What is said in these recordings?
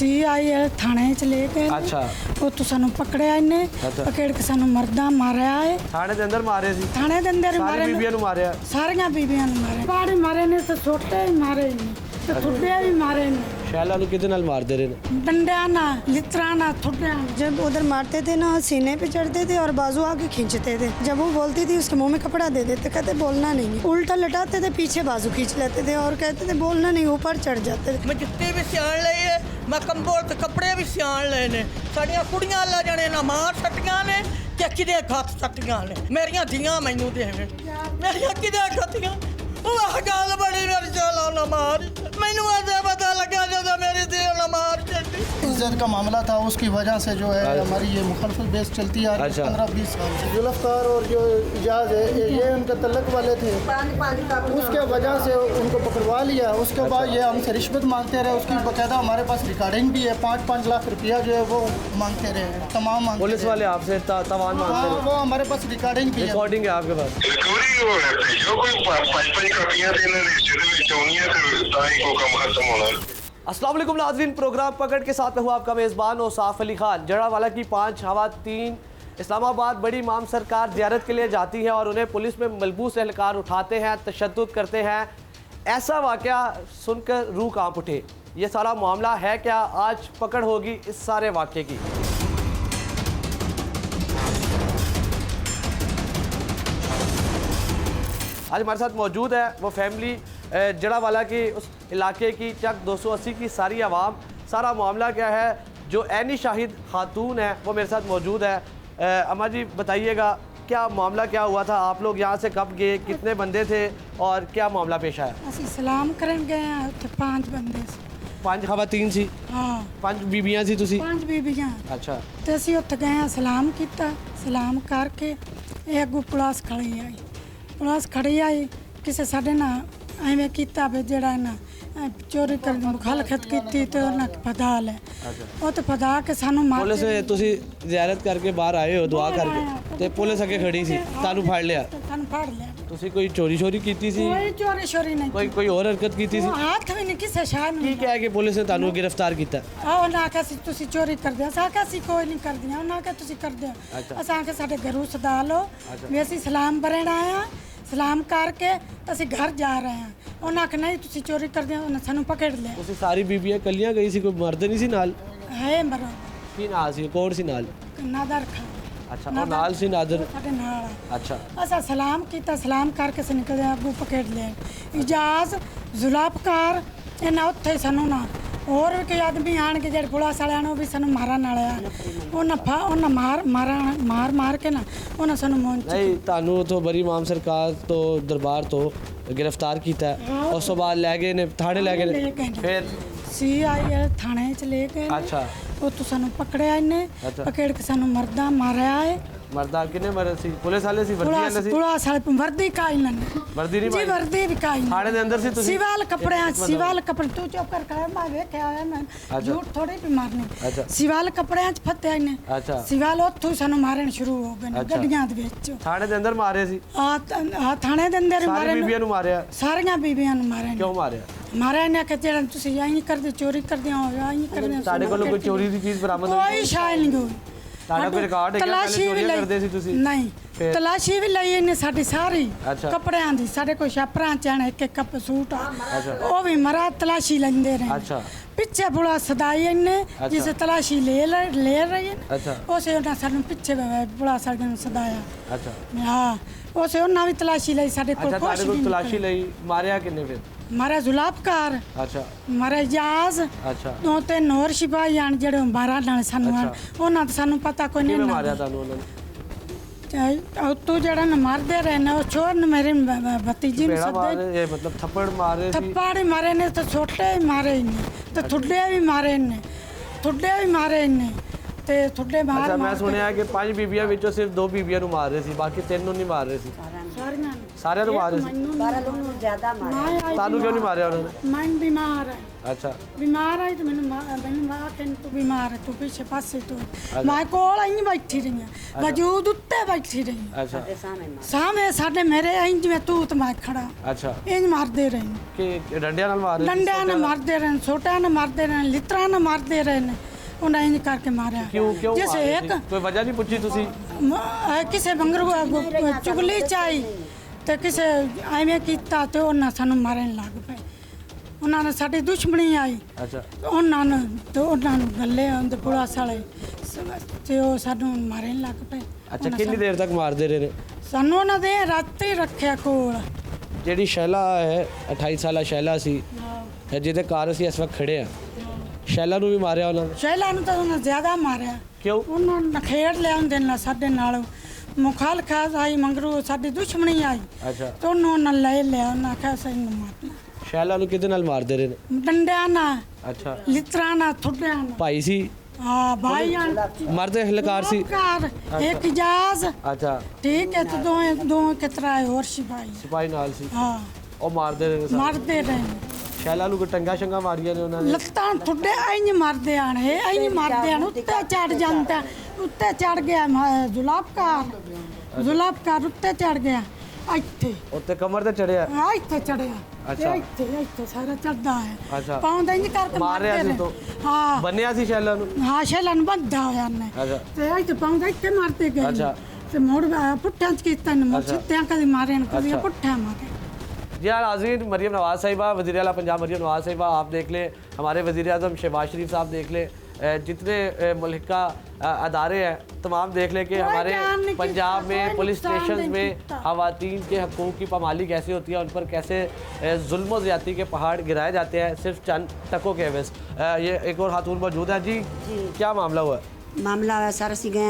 CIL थाने च ले गए। अच्छा। ਉੱਥੋਂ ਸਾਨੂੰ ਪਕੜਿਆ ਇਹਨੇ। ਅੱਛਾ। ਪਕੜ ਕੇ ਸਾਨੂੰ ਮਰਦਾ ਮਾਰਿਆ ਏ। थाने के अंदर मारे सी ਥਾਣੇ ਦੇ ਅੰਦਰ ਹੀ सारी ਮਾਰੇ ਨੇ। बीबियां नु मारे ਸਾਰੀਆਂ ਬੀਬੀਆਂ ਨੂੰ ਮਾਰੇ। ਬਾੜੀ ਮਾਰੇ ਨੇ ਤੇ ਛੋਟੇ ਹੀ ਮਾਰੇ ਨੇ ਤੇ ਥੁੱਡੇ ਵੀ ਮਾਰੇ ਨੇ। शैला नु किदे नाल मार दे रहे ने डंडा ना लित्रा ना थुड्डा। जब उधर मारते थे ना सीने पे चढ़ते थे और बाजू आके खींचते थे। जब वो बोलती थी उसके मुंह में कपड़ा दे देते, कहते बोलना नहीं। उल्टा लटाते थे, पीछे बाजू खींच लेते थे और कहते थे बोलना नहीं, ऊपर चढ़ जाते थे। मैं जुत्ते भी सियाण लए है, मैं कंबल ते कपड़े भी सियाण लए ने। साडियां कुड़ियां अल्लाह जाने ना मार सट्टियां ने ते किदे खत सट्टियां ने। मेरियां धियां मैनू देवे, मेरियां किदे खतियां। वाह गाल बड़ी मेरी चला ना मार। मैनू अजे पता लगा जब मेरी धी ना मार चली। इज्जत का मामला था, उसकी वजह से जो है हमारी ये मुखलफत बेस चलती आ रही है 15-20 साल से। जुल्फ़कार और जो इजाज़ है ये उनके तल्लक वाले थे, उसके वजह से उनको पकड़वा लिया। उसके बाद ये हमसे रिश्वत मांगते रहे। उसकी बाकायदा हमारे पास रिकॉर्डिंग भी है। 5-5 लाख रुपया जो है वो मांगते रहे, तमाम मांगते पुलिस वाले आपसे तवान मांगते हाँ, रहे वो हमारे पास रिकॉर्डिंग भी है। रिकॉर्डिंग है आपके पास रिकवरी हो रहा है जो कोई 5-5 कापियां देने रिश्ते में चौनियां तो ताई को कम खत्म होना। अस्सलाम वालेकुम नाज़रीन, प्रोग्राम पकड़ के साथ में हुआ आपका मेज़बान औसाफ अली खान। जड़ावाला की 5 खवातीन इस्लामाबाद बड़ी इमाम सरकार ज़ियारत के लिए जाती हैं और उन्हें पुलिस में मलबूस एहलकार उठाते हैं, तशद्दुद करते हैं। ऐसा वाक़या सुनकर रूह कांप उठे। ये सारा मामला है क्या? आज पकड़ होगी इस सारे वाक़े की। आज हमारे साथ मौजूद है वो फैमिली जड़ावाला की उस इलाके की चक 280 की सारी आवाम। सारा मामला क्या है, जो ऐनी शाहिद खातून है वो मेरे साथ मौजूद है। अम्मा जी बताइएगा क्या मामला क्या हुआ था? आप लोग यहाँ से कब गए, कितने बंदे थे और क्या मामला पेश आया? ਅਸੀਂ ਸਲਾਮ ਕਰਨ ਗਏ ਆ। ਉੱਥੇ 5 ਬੰਦੇ ਸੀ। 5 खवातीन सी, ਹਾਂ 5 बीबियां सी तुसी? 5 ਬੀਬੀਆਂ। अच्छा। ਤੇ ਅਸੀਂ ਉੱਥੇ ਗਏ ਆ, ਸਲਾਮ ਕੀਤਾ। ਸਲਾਮ ਕਰਕੇ ਇਹ ਅੱਗੋਂ ਪੁਲਿਸ ਖੜੀ ਆਈ। ਪੁਲਿਸ ਖੜੀ ਆਈ, ਕਿਸੇ ਸਾਡੇ ਨਾਲ ਐਵੇਂ ਕੀਤਾ ਵੀ ਜਿਹੜਾ ਨਾ ਚੋਰੀ ਕਰਨ ਦੀ ਮੁਖਾਲਫਤ ਕੀਤੀ ਤੇ ਉਹਨਾਂ ਫਦਾ ਲੈ। ਉਹ ਤੇ ਫਦਾ ਕੇ ਸਾਨੂੰ ਮਾਰ पुलिस ने तुसी ज़ियारत करके बाहर आए हो दुआ करके ते पुलिस अगे खड़ी सी, तानू फड़ लिया? ਸਾਨੂੰ ਫੜ ਲਿਆ। तुसी कोई चोरी शोरी कीती सी? ਕੋਈ ਚੋਰੀ ਸ਼ੋਰੀ ਨਹੀਂ। कोई और हरकत कीती सी? ਉਹ ਹੱਥ ਵੀ ਨਹੀਂ ਕਿਸੇ ਸ਼ਾਹ ਨੂੰ। की क्या है कि पुलिस ने तानू गिरफ्तार किया? ਆਹ ਨਾ ਕਿ ਅਸੀਂ ਤੁਸੀਂ ਚੋਰੀ ਕਰਦੇ ਹੋ। ਅਸਾਂ ਕਿ ਅਸੀਂ ਕੋਈ ਨਹੀਂ ਕਰਦੀਆਂ। ਉਹਨਾਂ ਕਿ ਤੁਸੀਂ ਕਰਦੇ ਹੋ। ਅੱਛਾ। ਅਸਾਂ ਕਿ ਸਾਡੇ ਘਰੋਂ ਸਦਾ ਲਓ ਵੀ ਅਸੀਂ ਸਲਾਮ ਬਰਣ ਆਏ ਆ। ਸਲਾਮ ਕਰਕੇ ਅਸੀਂ ਘਰ ਜਾ ਰਹੇ ਹਾਂ। ਉਹਨਾਂ ਕਿ ਨਹੀਂ ਤੁਸੀਂ ਚੋਰੀ ਕਰਦੇ ਹੋ। ਉਹਨਾਂ ਸਾਨੂੰ ਪਕੜ ਲਿਆ। ਤੁਸੀਂ ਸਾਰੀ ਬੀਬੀਆਂ ਕੱਲੀਆਂ ਗਈ ਸੀ, ਕੋਈ ਮਰਦ ਨਹੀਂ ਸੀ ਨਾਲ? ਹੈ ਮਰੋ ਕੀ ਨਾਲ ਸੀ, ਕੌਣ ਸੀ ਨਾਲ? ਨਾਦਰ ਖਾਨ। ਅੱਛਾ, ਉਹ ਨਾਲ ਸੀ ਨਾਦਰ? ਸਾਡੇ ਨਾਲ ਆ। ਅੱਛਾ। ਅਸਾਂ ਸਲਾਮ ਕੀਤਾ। ਸਲਾਮ ਕਰਕੇ ਅਸੀਂ ਨਿਕਲੇ, ਅੱਗੋਂ ਪਕੜ ਲਿਆ। ਇਜਾਜ਼ ਜ਼ੁਲਫਕਾਰ ਇਹਨਾਂ ਉੱਥੇ ਸਾਨੂੰ ਨਾ ਹੋਰ ਵੀ ਕੋਈ ਆਦਮੀ ਆਣ ਕੇ ਜਿਹੜੇ ਪੁਲਿਸ ਵਾਲਿਆਂ ਨੂੰ ਵੀ ਸਾਨੂੰ ਮਾਰਨ ਵਾਲੇ ਆ। ਉਹਨਾਂ ਮਾਰ ਕੇ ਨਾ ਉਹਨਾਂ ਸਾਨੂੰ ਨਹੀਂ, ਤੁਹਾਨੂੰ ਉਥੋਂ ਬੜੀ ਇਮਾਮ ਸਰਕਾਰ ਤੋਂ ਦਰਬਾਰ ਤੋਂ गिरफ्तार किया है। उस तो बाद लै गए ने थाने लै गए ने, फिर CIL थाने च ले गए। अच्छा। ਉੱਥੋਂ ਸਾਨੂੰ ਪਕੜਿਆ ਇਹਨੇ। अच्छा। ਪਕੜ ਕੇ ਸਾਨੂੰ ਮਰਦਾ ਮਾਰਿਆ ਏ। मरदा किने मरे सी? पुलिस वाले सी? वर्दी वाले सी? ਪੁਲਿਸ ਵਾਲੇ ਵਰਦੀ ਕਾਈ ਲੈਣ। वर्दी नहीं ਜੀ पाई? ਵਰਦੀ ਵੀ ਕਾਈ। थाने दे अंदर सी तुसी? ਸਿਵਲ ਕੱਪੜਿਆਂ ਸਿਵਲ ਕੱਪੜੇ ਤੂੰ ਚੁੱਪ ਕਰ ਕਰ ਮੈਂ ਵੇਖਿਆ ਹੋਇਆ ਮੈਂ ਝੂਠ ਥੋੜੀ ਵੀ ਮਾਰਨੀ। अच्छा। ਸਿਵਲ ਕੱਪੜਿਆਂ ਚ ਫੱਤਿਆ ਇਹਨੇ। अच्छा। ਸਿਵਲ ਉੱਥੋਂ ਸਾਨੂੰ ਮਾਰਨ ਸ਼ੁਰੂ ਹੋ ਗਏ ਨੇ अच्छा। ਗੱਡੀਆਂ ਦੇ ਵਿੱਚ। थाने दे अंदर मारे सी? ਆ ਥਾਣੇ ਦੇ ਅੰਦਰ सारी ਮਾਰੇ। बीबियां नु मारिया? ਸਾਰੀਆਂ ਬੀਬੀਆਂ ਨੂੰ ਮਾਰਿਆ। क्यों मारिया? ਮਾਰਿਆ ਨੇ ਕਿ ਜਿਹੜਾ ਤੁਸੀਂ ਐਂ ਕਰਦੇ ਚੋਰੀ ਕਰਦੇ ਹੋ ਐਂ ਕਰਦੇ ਹੋ। ਤੁਹਾਡੇ ਕੋਲ ਕੋਈ ਚੋਰੀ ਦੀ ਚੀਜ਼ ਬਰਾਮਦ ਹੋਈ? ਕੋਈ ਸ਼ਾਇ ਨਹੀਂ ਹੋਈ। ਤੁਹਾਡਾ ਕੋਈ ਰਿਕਾਰਡ ਹੈ ਕਿ ਪਹਿਲੇ ਚੋਰੀਆਂ ਕਰਦੇ ਸੀ ਤੁਸੀਂ? ਨਹੀਂ, ਤਲਾਸ਼ੀ ਵੀ ਲਈ ਇਹਨੇ ਸਾਡੀ ਸਾਰੀ ਅੱਛਾ। ਕੱਪੜਿਆਂ ਦੀ। ਸਾਡੇ ਕੋਲ ਛਾਪਰਾਂ ਚ ਇੱਕ ਇੱਕ ਕੱਪ ਸੂਟ ਆ। ਅੱਛਾ। ਉਹ ਵੀ ਮਰਾ ਤਲਾਸ਼ੀ ਲੈਂਦੇ ਰਹੇ। अच्छा। ਪਿੱਛੇ ਬੁਲਾ ਸਦਾਈ ਇਹਨੇ ਜਿਸ ਤਲਾਸ਼ੀ ਲੈ ਰਹੀ ਹੈ। अच्छा। ਉਸੇ ਉਹਨਾਂ ਸਾਨੂੰ ਪਿੱਛੇ ਬੁਲਾ ਸਾਡੇ ਨੂੰ ਸਦਾਇਆ। अच्छा। ਹਾਂ, ਉਸੇ ਉਹਨਾਂ ਵੀ ਤਲਾਸ਼ੀ ਲਈ ਸਾਡੇ ਕੋਲ अच्छा, ਕੁਛ ਤੁਹਾਡੇ ਵੀ ਕੋਲ ਨਹੀਂ ਤਲਾਸ਼ੀ ਲਈ ਮਾਰਿਆ ਕਿੰਨੇ ਫਿਰ? ਮਾਰਾ ਜ਼ੁਲਫਕਾਰ, अच्छा। ਮਾਰਾ ਇਜਾਜ਼, अच्छा। ਦੋ ਤੇ ਨੌਰ ਸਿਪਾਹੀ ਆਣ ਜਿਹੜੇ ਮਾਰਾ ਨਾਲ ਸਾਨੂੰ ਆਣ। ਉਹਨਾਂ ਦਾ ਸਾਨੂੰ ਪਤਾ ਕੋਈ ਨਹੀਂ। ਕਿਵੇਂ ਮਾਰਿਆ ਤੁਹਾਨੂੰ ਉਹਨਾਂ ਨੇ? ਤੂੰ ਜਿਹੜਾ ਨਾ ਮਾਰਦੇ ਰਹੇ ਨੇ ਉਹ ਛੋੜ ਨੇ ਮੇਰੇ ਭਤੀਜੀ ਨੂੰ पेड़ा मारे, ਸੱਦੇ। ये मतलब थप्पड़ मारे सी? ਥੱਪੜ ਹੀ ਮਾਰੇ ਨੇ ਤੇ ਛੋਟੇ ਹੀ ਮਾਰੇ ਨੇ ਤੇ ਥੁੱਡੇ ਵੀ ਮਾਰੇ ਨੇ। ਥੁੱਡੇ ਵੀ ਮਾਰੇ ਨੇ ਤੇ ਥੁੱਡੇ ਮਾਰ अच्छा, मैं ਮਾਰ सुनिया कि 5 बीबियां ਵਿੱਚੋਂ ਸਿਰਫ 2 बीबियां ਨੂੰ ਮਾਰ ਰਹੇ ਸੀ, ਬਾਕੀ 3 ਨੂੰ ਨਹੀਂ ਮਾਰ ਰਹੇ ਸੀ? ਸਾਰੀਆਂ ਸਾਰਿਆਂ ਨੂੰ ਮਾਰ ਰਹੇ ਸੀ? बारह लोगों ज्यादा मारा। ਤੁਹਾਨੂੰ ਕਿਉਂ ਨਹੀਂ ਮਾਰਿਆ ਉਹਨਾਂ ਨੇ? ਮੈਂ ਬਿਮਾਰ ਹਾਂ। अच्छा बीमार आई तो मैंने माँ के तू बीमार है तू पीछे पासे तू मैं कोल आई बैठी रही है वजूद उत्ते बैठी रही अच्छा सामने साडे मेरे इंज में तू तो मैं खड़ा अच्छा इंज मारते रहे कि डंडिया नाल मार रहे सी? डंडिया ने मारते रहे छोटा ने मारते रहे लित्रा ने मारते रहे उन्हें इंज करके मारा क्यों क्यों जैसे मारे एक सी? कोई वजह नहीं पूछी तुसी? किसी बंगर को चुगली चाही तो किसी एवें किया तो उन्हें सानू मारन लग पे उन्होंने साड़ी दुश्मनी आई अच्छा उन्होंने तो उन्होंने गले आंदे पुलिस वाले ते ओ सानू मारन लग पे अच्छा कितनी देर तक मारते रहे ने? सानू उन्हें दे राती रखे कोल ਜਿਹੜੀ ਸ਼ੈਲਾ ਹੈ 28 ਸਾਲਾ ਸ਼ੈਲਾ ਸੀ ਜਿਹਦੇ ਕਾਰ ਅਸੀਂ ਇਸ ਵਕਤ ਖੜੇ ਆ ਸ਼ੈਲਾ ਨੂੰ ਵੀ ਮਾਰਿਆ ਉਹਨਾਂ ਨੇ शैला ने तो उन्हें ज्यादा मारा ਕਿਉਂ? उन्होंने नखेड़ लिया उनके ना साडे नाल मुखालखा आई मंगरू साडी दुश्मनी आई अच्छा तो उन्होंने ले लिया उन्हें आख्या सही मारना ਸ਼ੈਲਾ ਨੂੰ ਕਿਹਦੇ ਨਾਲ ਮਾਰਦੇ ਰਹੇ ਨੇ? डंडिया ना ਅੱਛਾ लित्रा ना थुड्या ना ਭਾਈ ਸੀ हाँ भाई ਮਰਦੇ ਹਲਕਾਰ ਸੀ एक इजाज ਅੱਛਾ ठीक है तो दो कितरा है और सिपाही ਸਿਪਾਹੀ ਨਾਲ ਸੀ हाँ ਉਹ ਮਾਰਦੇ ਰਹੇ ਨੇ ਸਾਰੇ। मारते रहे ਸ਼ੈਲਾ ਨੂੰ ਕੋਈ ਟੰਗਾ ਸ਼ੰਗਾ ਮਾਰੀਆਂ ਨੇ ਉਹਨਾਂ ਨੇ? ਲੱਤਾਂ ਠੁੱਡੇ ਇੰਜ ਮਰਦੇ ਆਣ ਇਹ ਇੰਜ ਮਰਦੇ ਆਣ ਉੱਤੇ ਚੜ ਜਾਂਦਾ ਉੱਤੇ ਚੜ ਗਿਆ ਜ਼ੁਲਫਕਾਰ ਉੱਤੇ ਚੜ ਗਿਆ ਇੱਥੇ ਉੱਤੇ ਕਮਰ ਤੇ ਚੜਿਆ ਆ ਇੱਥੇ ਚੜਿਆ ਅੱਛਾ। ਇੱਥੇ ਸਾਰਾ ਚੜਦਾ ਅੱਛਾ। ਹੈ ਪਾਉਂਦਾ ਇੰਜ ਕਰਕੇ ਮਾਰਿਆ ਮਾਰਦੇ ਸੀ ਨੇ। ਤੋਂ? ਹਾਂ ਬੰਨਿਆ ਸੀ ਸ਼ੈਲਾ ਨੂੰ? ਹਾਂ ਸ਼ੈਲਨ ਬੰਦਾ ਹੋਇਆ ਨੇ ਅੱਛਾ ਤੇ ਇੱਥੇ ਪਾਉਂਦਾ ਇੱਥੇ ਮਾਰਦੇ ਗਏ ਅੱਛਾ। ਤੇ ਮੋੜ ਪੁੱਠਾਂ ਚ ਕੀਤਾ ਨੇ ਅੱਛਾ। ਸਿੱਧਿਆਂ ਕਦੇ ਮਾਰੇ ਨੇ ਕਦੇ ਅੱਛਾ। ਪੁੱਠਾ ਮਾਰੇ जी हाँ नाज़रीन, मरीम नवाज़ साहिबा वज़ीर आला पंजाब मरीम नवाज़ साहिबा आप देख लें, हमारे वज़ीर आज़म शहबाज शरीफ साहब देख लें, जितने मुल्का अदारे हैं तमाम देख लें कि हमारे पंजाब में पुलिस स्टेशन में ख़वातीन के हकूक़ की पामाली कैसे होती है, उन पर कैसे जुल्म व ज़्यादती के पहाड़ गिराए जाते हैं सिर्फ चंद टकों के एवज़। ये एक और खातून मौजूद है जी, क्या मामला हुआ है? ਮਾਮਲਾ ਸਰ ਅਸੀਂ ਗਏ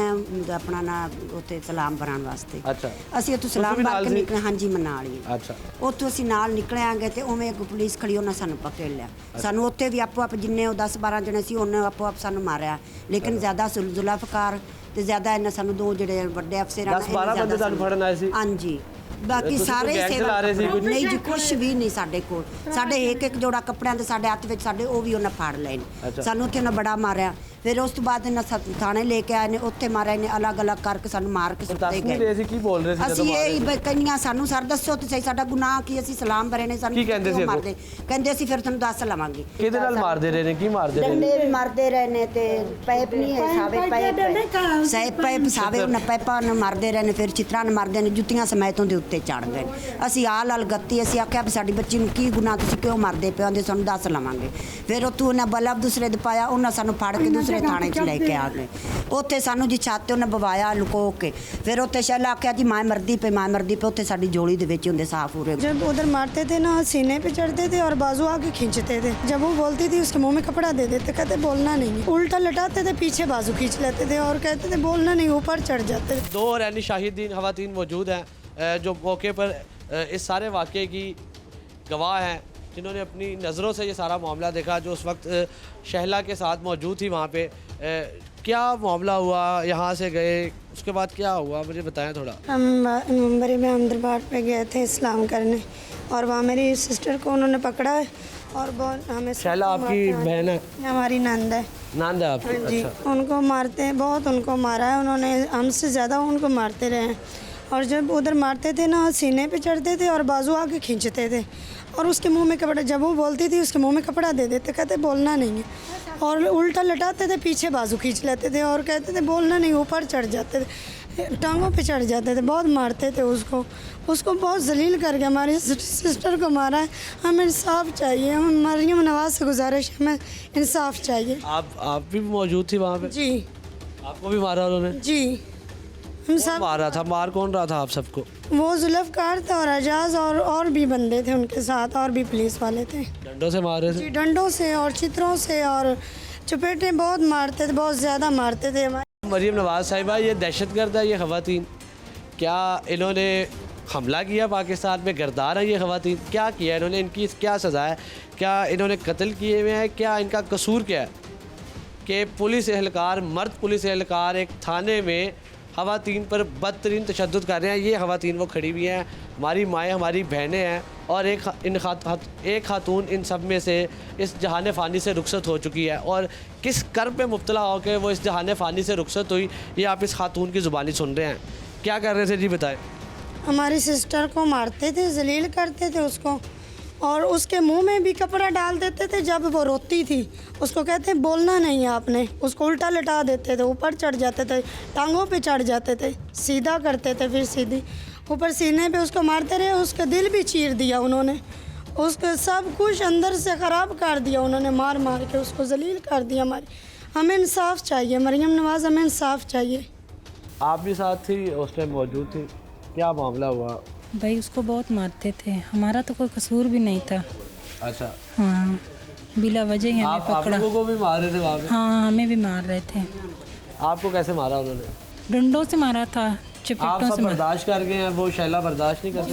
ਆਪਣਾ ਨਾ ਉੱਥੇ ਸਲਾਮ ਭਰਾਉਣ ਵਾਸਤੇ। ਅੱਛਾ ਅਸੀਂ ਉੱਥੋਂ ਸਲਾਮ ਵੀ ਭਰ ਨਾਲ ਕੇ ਸੀ? ਨਿਕਲੇ ਹਾਂਜੀ ਮਨਾਲ ਹੀ अच्छा ਉੱਥੋਂ ਅਸੀਂ ਨਾਲ ਨਿਕਲਿਆਂਗੇ ਤੇ ਉਵੇਂ ਇੱਕ ਪੁਲਿਸ ਖੜੀ ਉਹਨਾਂ ਸਾਨੂੰ ਪਕੜ ਲਿਆ ਸਾਨੂੰ ਉੱਥੇ ਵੀ ਆਪੋ ਆਪ ਜਿੰਨੇ ਉਹ 10-12 ਜਣੇ ਸੀ ਉਹਨੇ ਆਪੋ ਆਪ ਸਾਨੂੰ ਮਾਰਿਆ ਲੇਕਿਨ ਜ਼ਿਆਦਾ ਜ਼ੁਲਫਕਾਰ ਤੇ ਜ਼ਿਆਦਾ ਇਹਨਾਂ ਸਾਨੂੰ ਦੋ ਜਿਹੜੇ ਵੱਡੇ ਅਫਸਰਾਂ 10-12 ਬੰਦੇ ਤੁਹਾਨੂੰ ਫੜਨ ਆਏ ਸੀ? ਹਾਂਜੀ ਬਾਕੀ ਤੁਸੀਂ ਸਾਰੇ ਕੋਈ ਗੈਂਗ ਸੇਵਾ ਚਲਾ ਰਹੇ ਸੀ ਕੁਝ? ਨਹੀਂ ਜੀ ਕੁਝ ਵੀ ਨਹੀਂ ਸਾਡੇ ਕੋਲ ਸਾਡੇ ਇੱਕ ਜੋੜਾ ਕੱਪੜਿਆਂ ਦੇ ਸਾਡੇ ਹੱਥ ਵਿੱਚ ਸਾਡੇ ਉਹ ਵੀ ਉਹਨਾਂ ਫੜ ਲਏ ਨੇ ਅੱਛਾ। ਸਾਨੂੰ ਉੱਥੇ ਉਹਨਾਂ ਬੜਾ ਮਾਰਿਆ ਫਿਰ ਉਸ ਤੋਂ ਬਾਅਦ ਇਹਨਾਂ ਥਾਣੇ ਲੈ ਕੇ ਆਏ ਨੇ ਉੱਥੇ ਮਾਰਿਆ ਨੇ ਅਲੱਗ-ਅਲੱਗ ਕਰਕੇ ਸਾਨੂੰ ਮਾਰ ਕੇ ਦੱਸ ਸੁੱਤੇ ਨਹੀਂ ਗਏ ਰਹੇ ਸੀ, ਕੀ ਬੋਲ ਰਹੇ ਸੀ ਜਦੋਂ ਅਸੀਂ ਮਾਰੇ ਇਹ ਸੀ? ਕਹਿੰਦੀਆਂ ਸਾਨੂੰ ਸਰ ਦੱਸੋ ਤੇ ਸਹੀ ਸਾਡਾ ਗੁਨਾਹ ਕੀ ਅਸੀਂ ਸਲਾਮ ਭਰੇ ਨੇ ਸਾਨੂੰ ਕੀ ਕਹਿੰਦੇ ਕਿਉਂ ਸੀ ਅੱਗੋਂ? ਮਾਰਦੇ ਕਹਿੰਦੇ ਅਸੀਂ ਫਿਰ ਤੁਹਾਨੂੰ ਦੱਸ ਲਵਾਂਗੇ ਕਿਹਦੇ ਨਾਲ ਮਾਰਦੇ ਰਹੇ ਨੇ, ਕੀ ਮਾਰਦੇ ਰਹੇ ਨੇ? ਡੰਡੇ ਵੀ ਮਾਰਦੇ ਰਹੇ ਨੇ ਤੇ ਪਾਈਪ ਨਹੀਂ ਹੈ ਸਾਵੇ ਪਾਈਪ ਸਹੀ ਪਾਈਪ ਸਾਵੇ ਉਹਨਾਂ ਪਾਈਪਾਂ ਨੂੰ ਮਾਰਦੇ ਰਹੇ ਨੇ ਫਿਰ ਚਿੱਤਰਾਂ ਨੂੰ ਮਾਰਦੇ ਨੇ ਜੁੱਤੀਆਂ ਸਮੇਤ ਉਹਦੇ ਉੱਤੇ ਚੜ ਗਏ ਅਸੀਂ ਆਲ ਗੱਤੀ ਅਸੀਂ ਆਖਿਆ ਵੀ ਸਾਡੀ ਬੱਚੀ ਨੂੰ ਕੀ ਗੁਨਾਹ ਤੁਸੀਂ ਕਿਉਂ ਮਾਰਦੇ ਪਿਓ ਆਂਦੇ ਸਾਨੂੰ ਦੱਸ ਲਵਾਂਗੇ ਫਿਰ ਉੱਥੋਂ ਉਹਨਾਂ ਬਲਬ ਦੂਸਰੇ ਦੇ ਪਾਇਆ ਉਹਨਾਂ ਸਾਨੂੰ ਫੜ ਕੇ ਦੂਸਰੇ ਥਾਣੇ 'ਚ ਲੈ ਕੇ ਆ ਗਏ ਉੱਥੇ ਸਾਨੂੰ ਜੀ ਛੱਤ ਤੇ ਉਹਨੇ ਬਵਾਇਆ ਲੁਕੋ ਕੇ ਫਿਰ ਉੱਥੇ ਸ਼ੈਲਾ ਆਖਿਆ ਜੀ ਮਾਂ ਮਰਦੀ ਪਈ ਉੱਥੇ ਸਾਡੀ ਜੋੜੀ ਦੇ ਵਿੱਚ ਹੁੰਦੇ ਸਾਫ ਪੂਰੇ जब उधर मारते थे ना सीने पे चढ़ते थे और बाजू आके खींचते थे जब वो बोलती थी उसके मुंह में कपड़ा दे देते कहते बोलना नहीं है उल्टा लटाते थे पीछे बाजू खींच लेते थे और कहते थे बोलना नहीं ऊपर चढ़ जाते थे। दो रैनी शाहिदीन ख़वातीन मौजूद हैं जो मौके पर इस सारे वाक़े की गवाह हैं जिन्होंने अपनी नज़रों से ये सारा मामला देखा जो उस वक्त शहला के साथ मौजूद थी वहाँ पे क्या मामला हुआ, यहाँ से गए उसके बाद क्या हुआ मुझे बताएं थोड़ा। हम नवंबरी में हम दरबार पे गए थे इस्लाम करने और वहाँ मेरी सिस्टर को उन्होंने पकड़ा है और बहुत हमें शैला आपकी बहन है? हमारी नंद है। नंद है आपकी? जी अच्छा। उनको मारते हैं बहुत उनको मारा है उन्होंने हमसे ज़्यादा उनको मारते रहे हैं और जब उधर मारते थे ना सीने पे चढ़ते थे और बाजू आके खींचते थे और उसके मुंह में कपड़ा जब वो बोलती थी उसके मुंह में कपड़ा दे देते कहते बोलना नहीं है और उल्टा लटाते थे पीछे बाजू खींच लेते थे और कहते थे बोलना नहीं ऊपर चढ़ जाते थे टांगों पे चढ़ जाते थे बहुत मारते थे उसको बहुत जलील करके हमारी सिस्टर को मारा है। हमें इंसाफ चाहिए हम मरियम नवाज से गुजारिश है हमें इंसाफ चाहिए। आप भी मौजूद थी वहाँ पे? जी आपको भी मारा उन्होंने? जी हम सब मार रहा था, मार कौन रहा था आप सबको? वो जुल्फकार थे और एजाज और भी बंदे थे उनके साथ और भी पुलिस वाले थे। डंडों से मार रहे थे? जी डंडों से और चित्रों से और चपेटे बहुत मारते थे बहुत ज़्यादा मारते थे हमारे। मरीम नवाज़ साहिबा ये दहशतगर्द है ये ख़वातीन, क्या इन्होंने हमला किया पाकिस्तान में, गिरदार है ये ख़वातीन, क्या किया इन्होंने, इनकी क्या सज़ा है, क्या इन्होंने कत्ल किए हुए हैं, क्या इनका कसूर क्या है कि पुलिस एहलकार मर्द पुलिस एहलकार एक थाने में ख़वातीन पर बदतरीन तशद्दुद कर रहे हैं। ये ख़वातीन वो खड़ी हुई हैं, हमारी माएँ हमारी बहनें हैं, और एक खातून इन सब में से इस जहान फ़ानी से रुखसत हो चुकी है। और किस कर्ब पे मुब्तला होकर वो इस जहान फ़ानी से रुखसत हुई, ये आप इस खातून की ज़ुबानी सुन रहे हैं। क्या कर रहे थे जी, बताएं। हमारी सिस्टर को मारते थे, जलील करते थे उसको, और उसके मुंह में भी कपड़ा डाल देते थे जब वो रोती थी। उसको कहते हैं बोलना नहीं है आपने, उसको उल्टा लटा देते थे, ऊपर चढ़ जाते थे, टांगों पे चढ़ जाते थे, सीधा करते थे, फिर सीधी ऊपर सीने पे उसको मारते रहे। उसका दिल भी चीर दिया उन्होंने, उसका सब कुछ अंदर से ख़राब कर दिया उन्होंने, मार मार के उसको जलील कर दिया। हमें इंसाफ चाहिए, मरियम नवाज़, हमें इंसाफ चाहिए। आप भी साथ थी, उस टाइम मौजूद थी, क्या मामला हुआ? भाई उसको बहुत मारते थे, हमारा तो कोई कसूर भी नहीं था। अच्छा, हाँ, बिला वजह ही हमें आप पकड़ा। लोगों को भी मार रहे थे वहाँ पे? हाँ, हमें भी मार रहे थे। आपको कैसे मारा उन्होंने? डंडों से मारा था, आप चपेटों सब से मारा। बर्दाश्त कर गए हैं, वो शैला बर्दाश्त नहीं करती?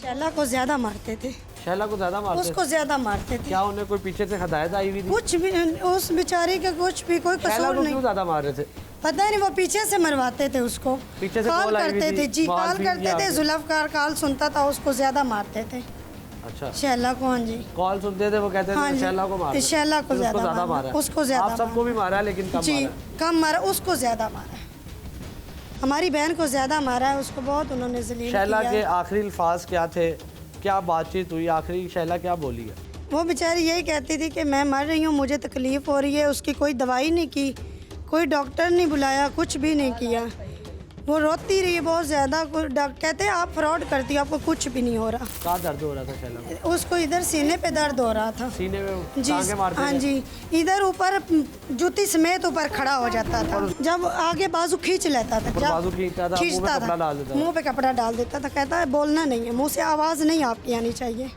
शैला को ज़्यादा मारते थे, शैला को ज़्यादा मारते उसको ज़्यादा मारते थे। क्या उन्हें कोई पीछे से हदायत आई हुई थी? कुछ भी उस बेचारे का कुछ भी कोई शैला कसूर को नहीं। क्यों ज़्यादा मार रहे थे? पता नहीं, वो पीछे से मरवाते थे उसको, पीछे से कॉल कॉल आई हुई करते थी, थे जी, बात कॉल भी करते थे, आपकी। जुल्फ़कार कॉल सुनता था, उसको ज़्यादा मारते थे। अच्छा, शैला को, हाँ जी, कॉल सुनते थे, वो कहते थे हाँ जी, शैला को मार, शैला को ज़्यादा मारा, उसको ज़्यादा आप सबको भी मारा है, लेकिन कम जी, मारा है। कम मारा, उसको ज़्यादा मारा। हमारी बहन को ज़्यादा मारा है, उसको बहुत उन्होंने जलील शैला किया के है। आखिरी अल्फाज क्या थे, क्या बातचीत हुई, आखिरी शैला क्या बोली है? वो बेचारी यही कहती थी कि मैं मर रही हूँ, मुझे तकलीफ़ हो रही है। उसकी कोई दवाई नहीं की, कोई डॉक्टर नहीं बुलाया, कुछ भी नहीं किया। वो रोती रही बहुत ज़्यादा। कहते हैं आप फ्रॉड करती हो, आपको कुछ भी नहीं हो रहा। कहाँ दर्द हो रहा था शैला को? उसको इधर सीने पे दर्द हो रहा था, सीने में जी, टांगे मारते हाँ थे? जी, इधर ऊपर जूती समेत ऊपर खड़ा हो जाता था। जब आगे बाजू खींच लेता था, ऊपर बाजू खींचता था, मुंह पे कपड़ा डाल देता था। मुंह पे कपड़ा डाल देता था। कहता है बोलना नहीं है, मुंह से आवाज़ नहीं आपकी आनी चाहिए।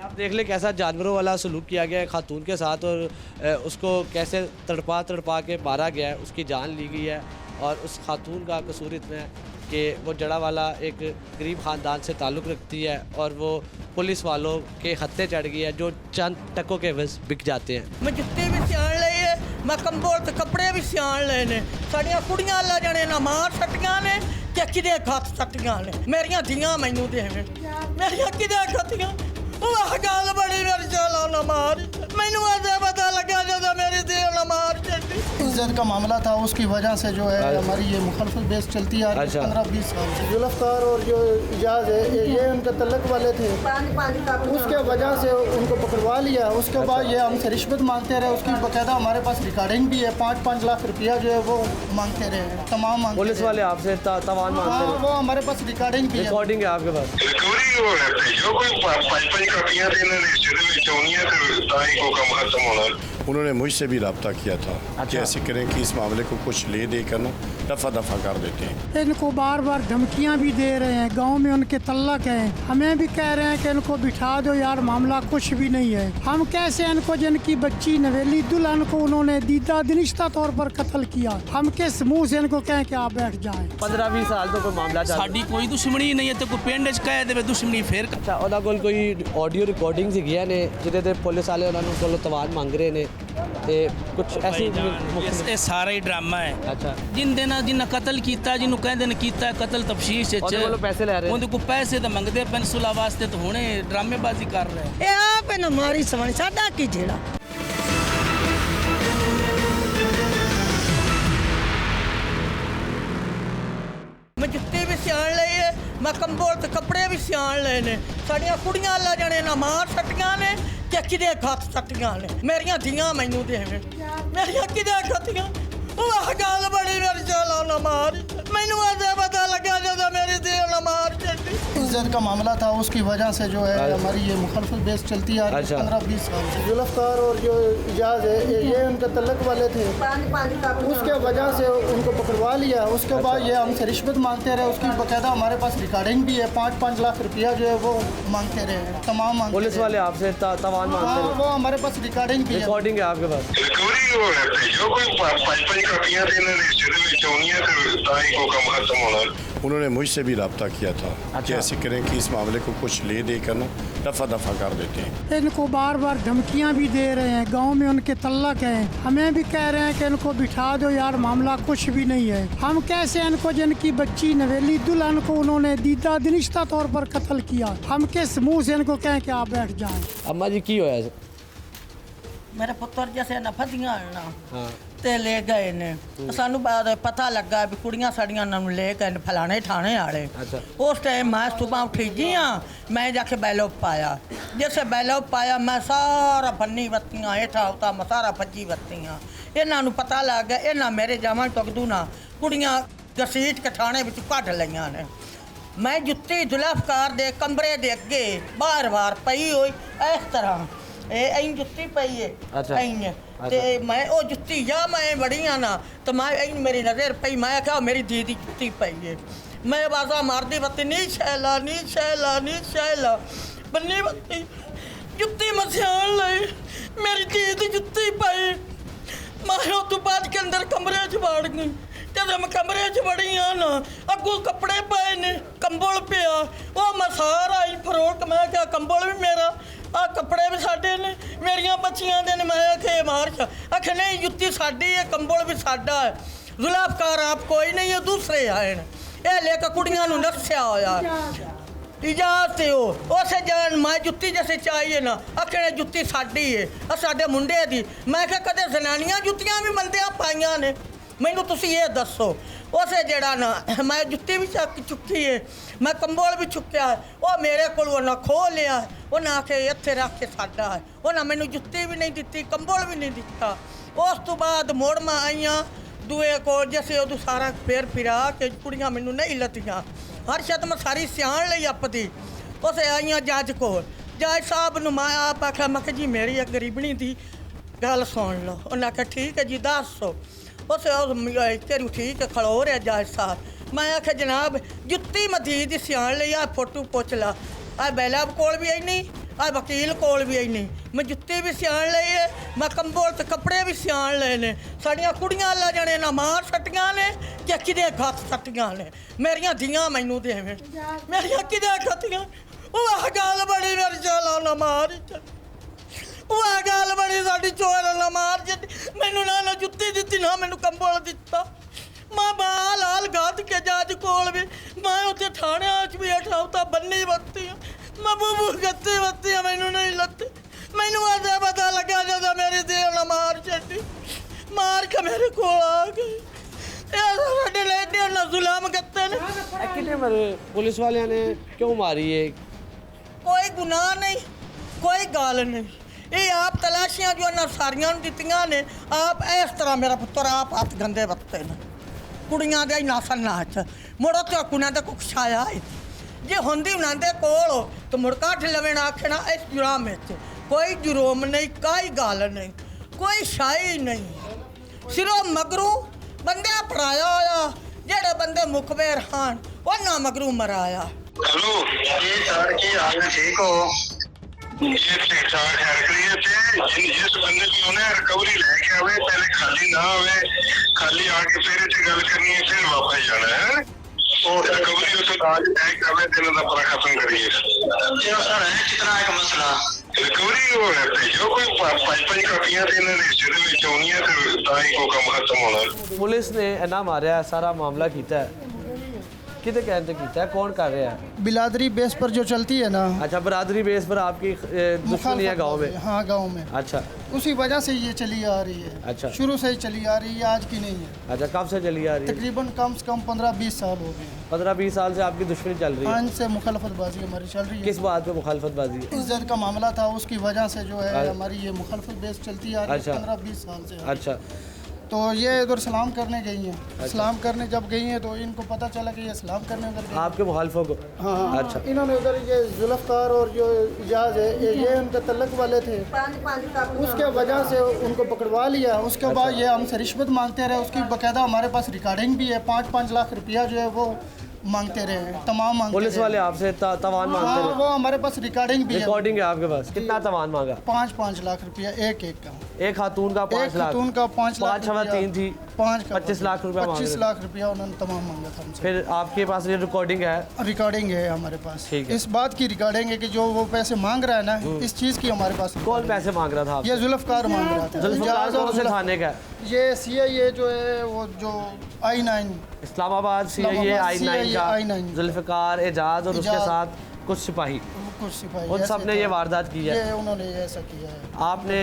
आप देख ले कैसा जानवरों वाला सलूक किया गया है खातून के साथ, और उसको कैसे तड़पा के मारा गया है, उसकी जान ली गई है। और उस खातून का कसूर इतना है कि वो जड़ा वाला एक गरीब ख़ानदान से ताल्लुक़ रखती है, और वो पुलिस वालों के हत्थे चढ़ गई है, जो चंद टकों के वज बिक जाते हैं। मैं जुत्ते भी सियाण लए है, मैं कंबल ते कपड़े भी सियाण लए ने। साड़ियां कुड़ियां ला जाने ना मार सट्टियां ने ते किदे खत सट्टियां ने। मेरियां धियां मैनू देवे, मेरियां किदे खतियां। वाह गल बड़ी मेरी चलो ना मार, मैनू आदे पता लगा जब मेरी धी ना मार छड्डी। इज्जत का मामला था, उसकी वजह से जो है हमारी ये मुखालफत बेस चलती आ रही है 15-20 साल से। जुल्फ़कार और जो इजाज़ है, ये उनके तलक वाले थे, उसके वजह से उनको पकड़वा लिया। उसके बाद ये हमसे रिश्वत मांगते रहे, उसकी बाकायदा हमारे पास रिकॉर्डिंग भी है। 5-5 लाख रुपया जो है वो मांगते रहे, तमाम मांगते पुलिस रहे। वाले आपसे तवान मांगते हाँ, हैं? वो हमारे पास रिकॉर्डिंग भी है। रिकॉर्डिंग है आपके पास? ਰਿਕਵਰੀ ਹੋ ਰਿਹਾ ਤੇ ਜੋ ਕੋਈ ਪੰਜ ਕਾਪੀਆਂ ਤੇ ਇਹਨਾਂ ਦੇ ਹਿੱਸੇ ਦੇ ਵਿੱਚ ਆਉਣੀਆਂ ਤੇ ਤਾਂ ਹੀ ਕੋਈ ਕੰਮ ਖਤਮ ਹੋਣਾ। उन्होंने मुझसे भी रब्ता किया था कि ऐसे करें कि इस मामले को कुछ ले दे कर ना दफ़ा कर देते हैं। इनको बार बार धमकियां भी दे रहे हैं, गांव में उनके तल्लक हैं, हमें भी कह रहे हैं कि इनको बिठा दो यार, मामला कुछ भी नहीं है। हम कैसे इनको, जिनकी बच्ची नवेली दुल्हन को उन्होंने दीदा दिनिश्ता तौर पर कत्ल किया, हम किस मुंह से इनको कहें कि आप बैठ जाएं? 15-20 साल तो कोई मामला चल ਸਾਡੀ ਕੋਈ ਦੁਸ਼ਮਣੀ ਨਹੀਂ ਹੈ ਤੇ ਕੋਈ ਪਿੰਡ 'ਚ ਕਹਿ ਦੇਵੇ ਦੁਸ਼ਮਣੀ ਫੇਰ ਅੱਛਾ, ਉਹਨਾਂ ਕੋਲ ਕੋਈ ਆਡੀਓ ਰਿਕਾਰਡਿੰਗਸ ਹੈਗੀਆਂ ਨੇ ਜਿਹਦੇ ਤੇ ਪੁਲਿਸ ਵਾਲੇ ਉਹਨਾਂ ਨੂੰ ਕੋਲੋਂ ਤਵਾਨ ਮੰਗ ਰਹੇ ਨੇ, ਤੇ ਕੁਝ ਐਸੀ ਇਹ ਸਾਰਾ ਹੀ ਡਰਾਮਾ ਹੈ। ਅੱਛਾ, ਜਿੰਦੇ ਨਾਲ ਜਿੰਨਾ ਕਤਲ ਕੀਤਾ, ਜਿਹਨੂੰ ਕਹਿੰਦੇ ਨੇ ਕੀਤਾ ਕਤਲ ਤਫਸ਼ੀਸ਼ ਵਿੱਚ, ਉਹਦੇ ਕੋਲੋਂ ਪੈਸੇ ਲੈ ਰਹੇ ਨੇ। ਉਹਦੇ ਕੋਲ ਪੈਸੇ ਤਾਂ ਮੰਗਦੇ ਪੈਨ ਸੁਲਾ ਵਾਸਤੇ, ਤਾਂ ਹੁਣੇ ਡਰਾਮੇਬਾਜ਼ੀ ਕਰ ਰਹੇ। ਇਹ ਆਪ ਨਾ ਮਾਰੀ ਸਵਣ ਸਾਡਾ ਕੀ ਜਿਹੜਾ। ਮੈਂ ਜੁੱਤੇ ਵੀ ਸਿਆਣ ਲਏ ਹੈ, ਮੈਂ ਕੰਬਲ ਤੇ ਕੱਪੜੇ ਵੀ ਸਿਆਣ ਲਏ ਨੇ। ਸਾਡੀਆਂ ਕੁੜੀਆਂ ਲਾ ਜਾਣੇ ਨਾ ਮਾਰ ਸੱਟੀਆਂ ਨੇ ਤੇ ਕਿਦੇ ਖਤ ਸੱਟੀਆਂ ਨੇ। ਮੇਰੀਆਂ ਧੀਆਂ ਮੈਨੂੰ ਦੇਵੇ, ਮੇਰੀਆਂ ਕਿਦੇ ਖਤੀਆਂ। वाह गल बड़ी मेरी चलो ना मार, मैनू आदे पता लगा जब मेरी धी ना मार छड्डी। इज्जत का मामला था, उसकी वजह से जो है हमारी ये मुखालफत बेस चलती आ रही है 15-20 साल से। जुल्फ़कार और जो इजाज़ है, ये उनके तलक वाले थे, उसके वजह से उनको पकड़वा लिया। उसके बाद ये हमसे रिश्वत मांगते रहे, उसकी बाकायदा हमारे पास रिकॉर्डिंग भी है। 5-5 लाख रुपया जो है वो मांगते रहे, तमाम मांगते पुलिस रहे। वाले आपसे तवान मांगते हाँ, हैं? वो हमारे पास रिकॉर्डिंग भी है। रिकॉर्डिंग है आपके पास? ਰਿਕਵਰੀ ਹੋ ਰਿਹਾ ਤੇ ਜੋ ਕੋਈ ਪੰਜ ਕਾਪੀਆਂ ਤੇ ਇਹਨਾਂ ਦੇ ਹਿੱਸੇ ਦੇ ਵਿੱਚ ਆਉਣੀਆਂ ਤੇ ਤਾਂ ਹੀ ਕੋਈ ਕੰਮ ਖਤਮ ਹੋਣਾ। उन्होंने मुझसे भी रब्ता किया था कि ऐसे करें कि इस मामले को कुछ ले दे कर ना दफ़ा दफ़ा कर देते हैं। इनको बार बार धमकियां भी दे रहे हैं, गांव में उनके तल्लक हैं, हमें भी कह रहे हैं कि इनको बिठा दो यार, मामला कुछ भी नहीं है। हम कैसे इनको, जिनकी बच्ची नवेली दुल्हन को उन्होंने दीदा दिनिश्ता तौर पर कत्ल किया, हम किस मुंह से इनको कहें कि आप बैठ जाएं। अम्मा जी की होया मेरे पुत्र जैसे नफदियां ना ते ले गए ने सानू बाद पता लगा भी कुड़ियां साड़ियां नाम ले गए फलाने ठाणे वाले। उस टाइम मैं सुबह उठी जी हाँ, मैं जाके बैलोप पाया। जैसे बैलोप पाया मैं सारा बन्नी बत्तियां हेठा उता मैं सारा भज्जी बत्तियां इन्हां नू पता लग गया। इन्हां मेरे जावां टकदू ना कुड़ियां घसीट के ठाणे विच कढ लईयां ने। मैं जुत्ती जुल्फकार दे कमरे दे अगे बार बार पई हुई इस तरह ऐं जुत्ती पई है। ऐं ते मैं ओ जुत्ती जा मैं बड़ियां ना तो मैं ऐं मेरी नज़र पई, मैं क्या मेरी दीदी जुत्ती पई है। मैं बाजा मारदी बत्ती नी शैला नी शैला नी शैला बन्नी बत्ती जुत्ती मसियान लई मेरी दीदी जुत्ती पई। मैं तो बाद के अंदर कमरे च वड़ गई। जब मैं कमरे च बड़ी हाँ ना अगू कपड़े पाए ने कंबल पिया वो मैं सारा ही फरोक। मैं क्या कंबल भी मेरा आ कपड़े भी साडे ने मेरिया बच्चियां दे ने। मैं आखे मार आख नहीं जुत्ती साडी है कंबल भी साडा है। जुल्फकार आप कोई नहीं है दूसरे आए ने ये लेकर कुड़ियां नूं दस्सिया होया इजाजत हो उस जान मैं जुत्ती जैसे चाहिए ना आखने जुत्ती साडी है साडे मुंडे दी। मैं क्या कदे जनानियां जुत्तियां भी मंदियां पाइयां ने मैनू तुसी ये दसो। उस जड़ा ना मैं जुत्ती भी चुकी है मैं कंबल भी चुक्या है वो मेरे को ना खो लिया उन्हें आके इत्थे रख के साडा है उन्हें मैनू जुत्ती भी नहीं दी कंबल भी नहीं दिता। उस तो बाद मुड़ मैं आईयां दूए को जैसे उदू सारा फेर फिरा के कुड़ियां मैनू नहीं लतियां हर शत मैं सारी सियाण लई अपदी। उस आईयां जज को जज साहब नूं मैं आप आख्या मैं जी मेरी एक गरीबनी दी गल सुन लो। उन्हें आख्या ठीक है जी दसो। उस तेरू ठीक है खड़ो रहा जज साहब। मैं आख्या जनाब जुत्ती मधी दी सियाण लई आ फोटो पुछ ला आ बैला कोल भी आई नहीं आ वकील कोल भी आई नहीं मैं जुत्ती भी सियाण लई है मैं कंबल ते कपड़े भी सियाण लए ने। साड़ियां कुड़ियां अल्लाह जाने ना मार सट्टियां ने कि किदे गत सट्टियां ने मेरियां धियां मैनू देवे मेरियां किदे गतियां ओह गल बड़ी मेरी चला ना मार वह गल बड़ी साड़ी चोर ना मार मैनू ना जुत्ती दी ना मैनू कंबल दिता। मैं बाल हाल गद के जज कोल भी मैं उत्थे थाने भी हेठा उता बन्नी बत्ती मैं बूबू गत्ती बत्ती मैनू नहीं लत्ती। मैनू अज पता लगा जब मेरी देह ना मार छड्डी मार के मेरे को आ गई साडे लेडे ना जुलाम गत्ते ने। कितने मरे पुलिस वाले ने क्यों मारी है? कोई गुनाह नहीं कोई गल नहीं ये आप तलाशियां जो ना सारियां दित्तियां ने आप इस तरह मेरा पुत्र आप हाथ गंदे बत्ते ने कुड़ियां दे नासन नाच मुड़ो तो कुना दे कुछ छाया है जे होंदी उन्हां दे कोल तो मुड़ काठ लवेना आखना इस जुराम में कोई जुरोम नहीं कोई गल नहीं कोई शाही नहीं सिर्फ मगरू बंदे पढ़ाया होया जेड़े बंदे मुखबेर हान उन्हां मगरू मराया। हेलो ये सर की हाल ठीक हो ये ठीक ठाक है जिस बंदे की उन्हें रिकवरी लेके आवे पहले खाली ना आवे खाली आके फिर इतनी गल करनी है फिर वापस जाना है और रिकवरी उसे आज तय करने दिन का पूरा खत्म करिए। सर है कितना एक मसला रिकवरी हो है जो कोई 5-5 कापियां देने रजिस्टर में आउनियां ते ताई को काम खत्म होना। पुलिस ने इना मारिया सारा मामला कीता है किते कहते कीता है कौन कर रहा है? बिलादरी बेस पर जो चलती है ना। अच्छा बरादरी बेस पर आपकी दुश्मनी है गाँव में? हाँ गाँव में। अच्छा उसी वजह से ये चली आ रही है। अच्छा शुरू से ही चली आ रही है आज की नहीं है। अच्छा कब से चली आ रही है? तकरीबन कम से कम 15-20 साल हो गए। 15-20 साल से आपकी दुश्मनी चल रही है? हाँ इनसे मुखालफतबाजी हमारी चल रही है। किस बात पे मुखालफतबाजी? इज्जत का मामला था उसकी वजह से जो है हमारी ये मुखालफत बेस चलती आ रही है 15-20 साल से। अच्छा तो ये इधर सलाम करने गई हैं। अच्छा। सलाम करने जब गई हैं तो इनको पता चला कि ये सलाम करने उधर गई आपके मुखालफों को? हाँ अच्छा इन्होंने उधर ये जुल्फकार और जो इजाज है ये उनके तल्लक वाले थे उसके वजह से उनको पकड़वा लिया। उसके बाद ये हमसे रिश्वत मांगते रहे उसकी बाकायदा हमारे पास रिकॉर्डिंग भी है 5-5 लाख रुपया जो है वो मांगते रहे तमाम मांगते पुलिस वाले आपसे तवान मांगते रहे? वो हमारे पास रिकॉर्डिंग भी है। रिकॉर्डिंग है आपके पास? कितना तवान मांगा? 5-5 लाख रुपया एक का। एक खातून का 5 लाख? खातून का 5 लाख 5 हवा 3 थी 5 का 25 लाख रुपया मांग रहे 25 थे। लाख रुपया उन्होंने तमाम मांगा था हमसे। फिर आपके पास ये रिकॉर्डिंग है? रिकॉर्डिंग है हमारे पास, ठीक है। इस बात की रिकॉर्डिंग है कि जो वो पैसे मांग रहा है ना, इस चीज़ की हमारे पास। कौन पैसे मांग रहा था आपसे? ये जुल्फ़कार मांग रहा था। जुल्फ़कार एजाज और कौन से थाने का है? ये CIA जो है वो जो I9 इस्लामाबाद CIA I9 का I9 जुल्फ़कार, एजाज और उसके एजाज। साथ कुछ सिपाही, कुछ सिपाही उन ऐसे सब ने थे। ये वारदात की है। ये उन्होंने ऐसा किया है। आपने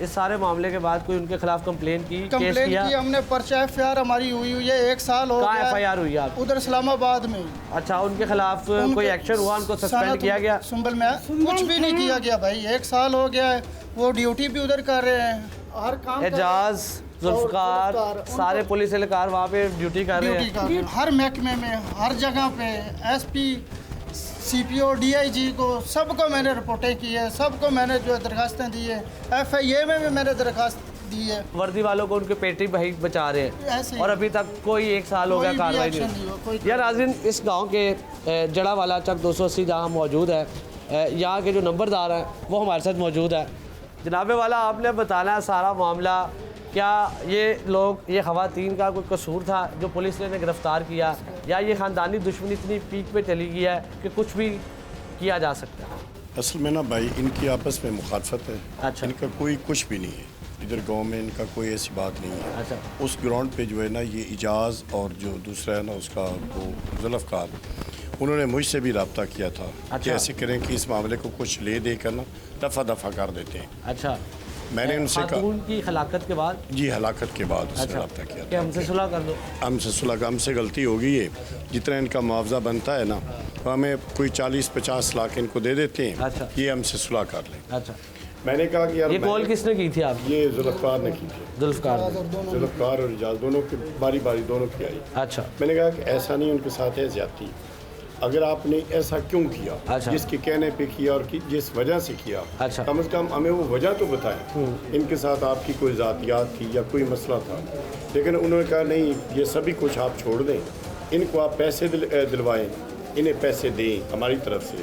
इस सारे मामले के बाद कोई उनके खिलाफ कंप्लेन की, केस कंप्लेन किया? की हमने, पर्चा FIR हमारी हुई है, 1 साल हो कहाँ गया। FIR हुई है आप? उधर इस्लामाबाद में। अच्छा, उनके खिलाफ कोई एक्शन हुआ? उनको सस्पेंड किया गया? सुंबल में कुछ भी नहीं किया गया भाई, 1 साल हो गया है, वो ड्यूटी भी उधर कर रहे हैं, हर काम कर रहे हैं। एजाज, जुल्फ़कार, सारे पुलिस एहलकार वहाँ पे ड्यूटी कर रहे ड्यूटी कर रहे हैं। हैं, हर महकमे में, हर जगह पे, SP, CPO, DIG को सबको मैंने रिपोर्टें की है, सबको मैंने जो है दरखास्तें दी है, FIA में भी मैंने दरखास्त दी है। वर्दी वालों को उनके पेटी भाई बचा रहे ऐसे हैं ही। और अभी तक कोई 1 साल हो गया कोई भी कार्रवाई एक्शन नहीं हुआ, कोई नहीं। यार नाज़रीन, इस गांव के जड़ावाला चक 280 जहाँ मौजूद है, यहाँ के जो नंबरदार हैं वो हमारे साथ मौजूद है। जनाबे वाला, आपने बताना है सारा मामला, क्या ये लोग, ये ख़वातीन का कोई कसूर था जो पुलिस ने गिरफ़्तार किया, या ये ख़ानदानी दुश्मनी इतनी पीक पे चली गई है कि कुछ भी किया जा सकता है? असल में ना भाई, इनकी आपस में मुखालफत है। अच्छा। इनका कोई कुछ भी नहीं है इधर गांव में, इनका कोई ऐसी बात नहीं है। अच्छा। उस ग्राउंड पे जो है ना, ये इजाज़ और जो दूसरा है ना उसका वो जुल्फ़कार, उन्होंने मुझसे भी रब्ता किया था कि ऐसे करें कि इस मामले को कुछ ले दे कर ना दफ़ा दफ़ा कर देते हैं। अच्छा, मैंने उनसे कहा, खातून की हलाकत के बाद? जी, हलाकत के बाद उससे अच्छा, रब्ता किया कि हमसे सुलह कर दो। हमसे सुलह, हमसे गलती हो गई है, जितना इनका मुआवजा बनता है ना, तो हमें कोई 40-50 लाख इनको दे देते हैं। अच्छा। ये हमसे सुलह कर लें। अच्छा, मैंने कहा कि यार, ये कॉल किसने की थी आप? ये जुल्फ़कार ने की थी। जुल्फ़कार ने। जुल्फ़कार और इजाज़ दोनों की बारी बारी दोनों की आई। अच्छा। मैंने कहा कि ऐसा नहीं, उनके साथ है ज़्यादती। अगर आपने ऐसा क्यों किया, अच्छा। जिसके कहने पे किया और जिस वजह से किया, अच्छा। कम से कम हमें वो वजह तो बताएं। इनके साथ आपकी कोई ज़ातियात थी या कोई मसला था, लेकिन उन्होंने कहा नहीं, ये सभी कुछ आप छोड़ दें, इनको आप पैसे दिलवाएं, इन्हें पैसे दें हमारी तरफ से,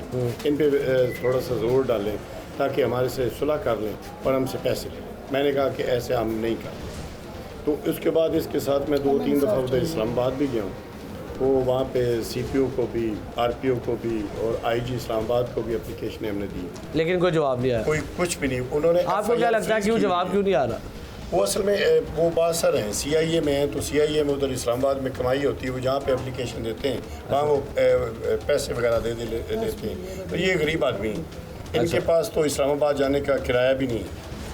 इन पे थोड़ा सा ज़ोर डालें ताकि हमारे से सुलह कर लें और हमसे पैसे लें। मैंने कहा कि ऐसे हम नहीं करते। तो उसके बाद इसके साथ मैं 2-3 दफ़ा उधर इस्लामाबाद भी गया हूँ, तो वहाँ पे CPO को भी, RPO को भी और IG इस्लामाबाद को भी एप्लीकेशन हमने दी, लेकिन कोई जवाब नहीं आया। कोई कुछ भी नहीं। उन्होंने आपको क्या लगता है क्यों जवाब क्यों नहीं आ रहा? वो असल में वो बात सर हैं, CIA में हैं, तो CIA में उधर इस्लामाबाद में कमाई होती है, वो जहाँ पे एप्लीकेशन देते हैं वहाँ वो पैसे वगैरह दे लेते हैं। तो ये गरीब आदमी हैं, इनके पास तो इस्लामाबाद जाने का किराया भी नहीं है,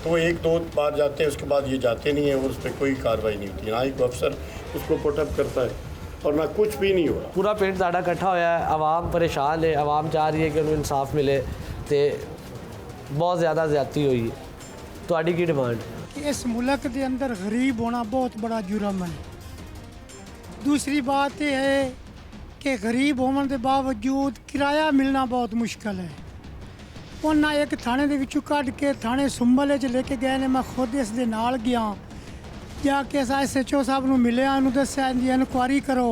तो 1-2 बार जाते हैं, उसके बाद ये जाते नहीं हैं और उस पर कोई कार्रवाई नहीं होती, ना ही कोई अफसर उसको पुटअप करता है और ना कुछ भी नहीं हो रहा। पूरा पिंड साढ़ा इकट्ठा होया है, आवाम परेशान है, आवाम चाह रही है कि उन्हें इंसाफ मिले, तो बहुत ज़्यादा ज़्यादती हुई है। ਤੁਹਾਡੀ की डिमांड? इस मुल्क के अंदर गरीब होना बहुत बड़ा जुर्म है। दूसरी बात यह है कि गरीब होने के बावजूद किराया मिलना बहुत मुश्किल है। उन्हें एक थाने के विचों कढ़ के थाने सुंबल च लेके गए ने, मैं खुद इस दे नाल गया, जाके SHO साहब को मिले, उन्होंने दसिया इनकी इंक्वायरी करो।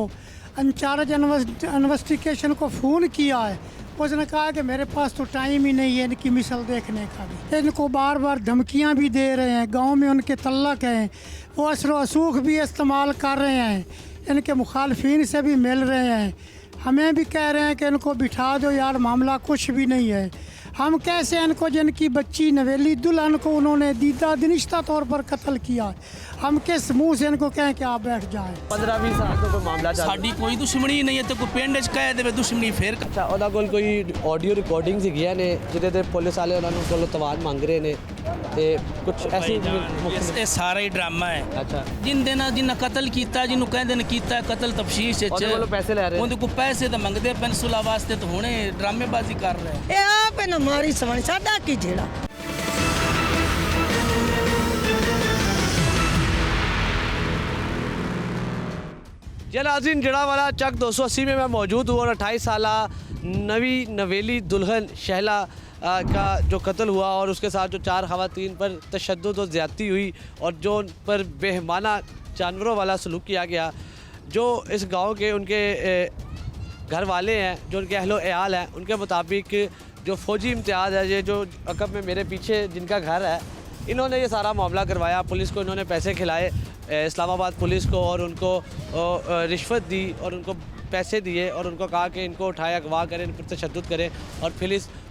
इंचार्ज इन्वेस्टिगेशन को फ़ोन किया है, उसने कहा कि मेरे पास तो टाइम ही नहीं है इनकी मिसल देखने का भी। इनको बार बार धमकियां भी दे रहे हैं, गांव में उनके तल्लक हैं, वो असर असूख भी इस्तेमाल कर रहे हैं, इनके मुखालफिन से भी मिल रहे हैं, हमें भी कह रहे हैं कि इनको बिठा दो यार, मामला कुछ भी नहीं है। हम कैसे इनको, जिनकी बच्ची नवेली दुल्हन को उन्होंने दीदा दिनिश्ता तौर पर कत्ल किया, हम किस मुंह से इनको कहें कि आप बैठ जाए? 15-20 साल तो कोई मामला चल साड़ी कोई दुश्मनी नहीं है, तो कोई पिंड च कह दे दुश्मनी फिर। अच्छा, उन्होंने कोल कोई ऑडियो रिकॉर्डिंग सीखिया ने जिहदे ते पुलिस वाले उन्होंने कोलों तवान मंग रहे ने, ते कुछ ऐसी ये सारा ही ड्रामा है। अच्छा, जिन दिन जिन्हें कत्ल किया, जिन्होंं कहते हैं किया कत्ल तफशीश ਉਹਦੇ ਕੋਲੋਂ ਪੈਸੇ ਲੈ ਰਹੇ ਨੇ। उनके को पैसे तो मंगते पैन सुलह वास्ते, तो हुणे ड्रामेबाजी कर रहे हैं। ਇਹ ਆਪ ਇਹਨਾਂ ਮਾਰੀ ਸਵਣ ਸਾਡਾ ਕੀ ਜਿਹੜਾ जी नाज़रीन, जड़ावाला चक 280 में मैं मौजूद हूँ और 28 साला नवी नवेली दुल्हन शहला का जो कत्ल हुआ और उसके साथ जो 4 ख़वातीन पर तशद्दुद और ज़्यादती हुई और जो उन पर बेहमाना जानवरों वाला सलूक किया गया, जो इस गांव के उनके घर वाले हैं, जो उनके अहलो एयाल हैं, उनके मुताबिक जो फ़ौजी इम्तियाज़ है, ये जो अकब में मेरे पीछे जिनका घर है, इन्होंने ये सारा मामला करवाया, पुलिस को इन्होंने पैसे खिलाए, इस्लामाबाद पुलिस को, और उनको रिश्वत दी और उनको पैसे दिए और उनको कहा कि इनको उठाए, अगवा करें, इन पर तशद्दुद करें। और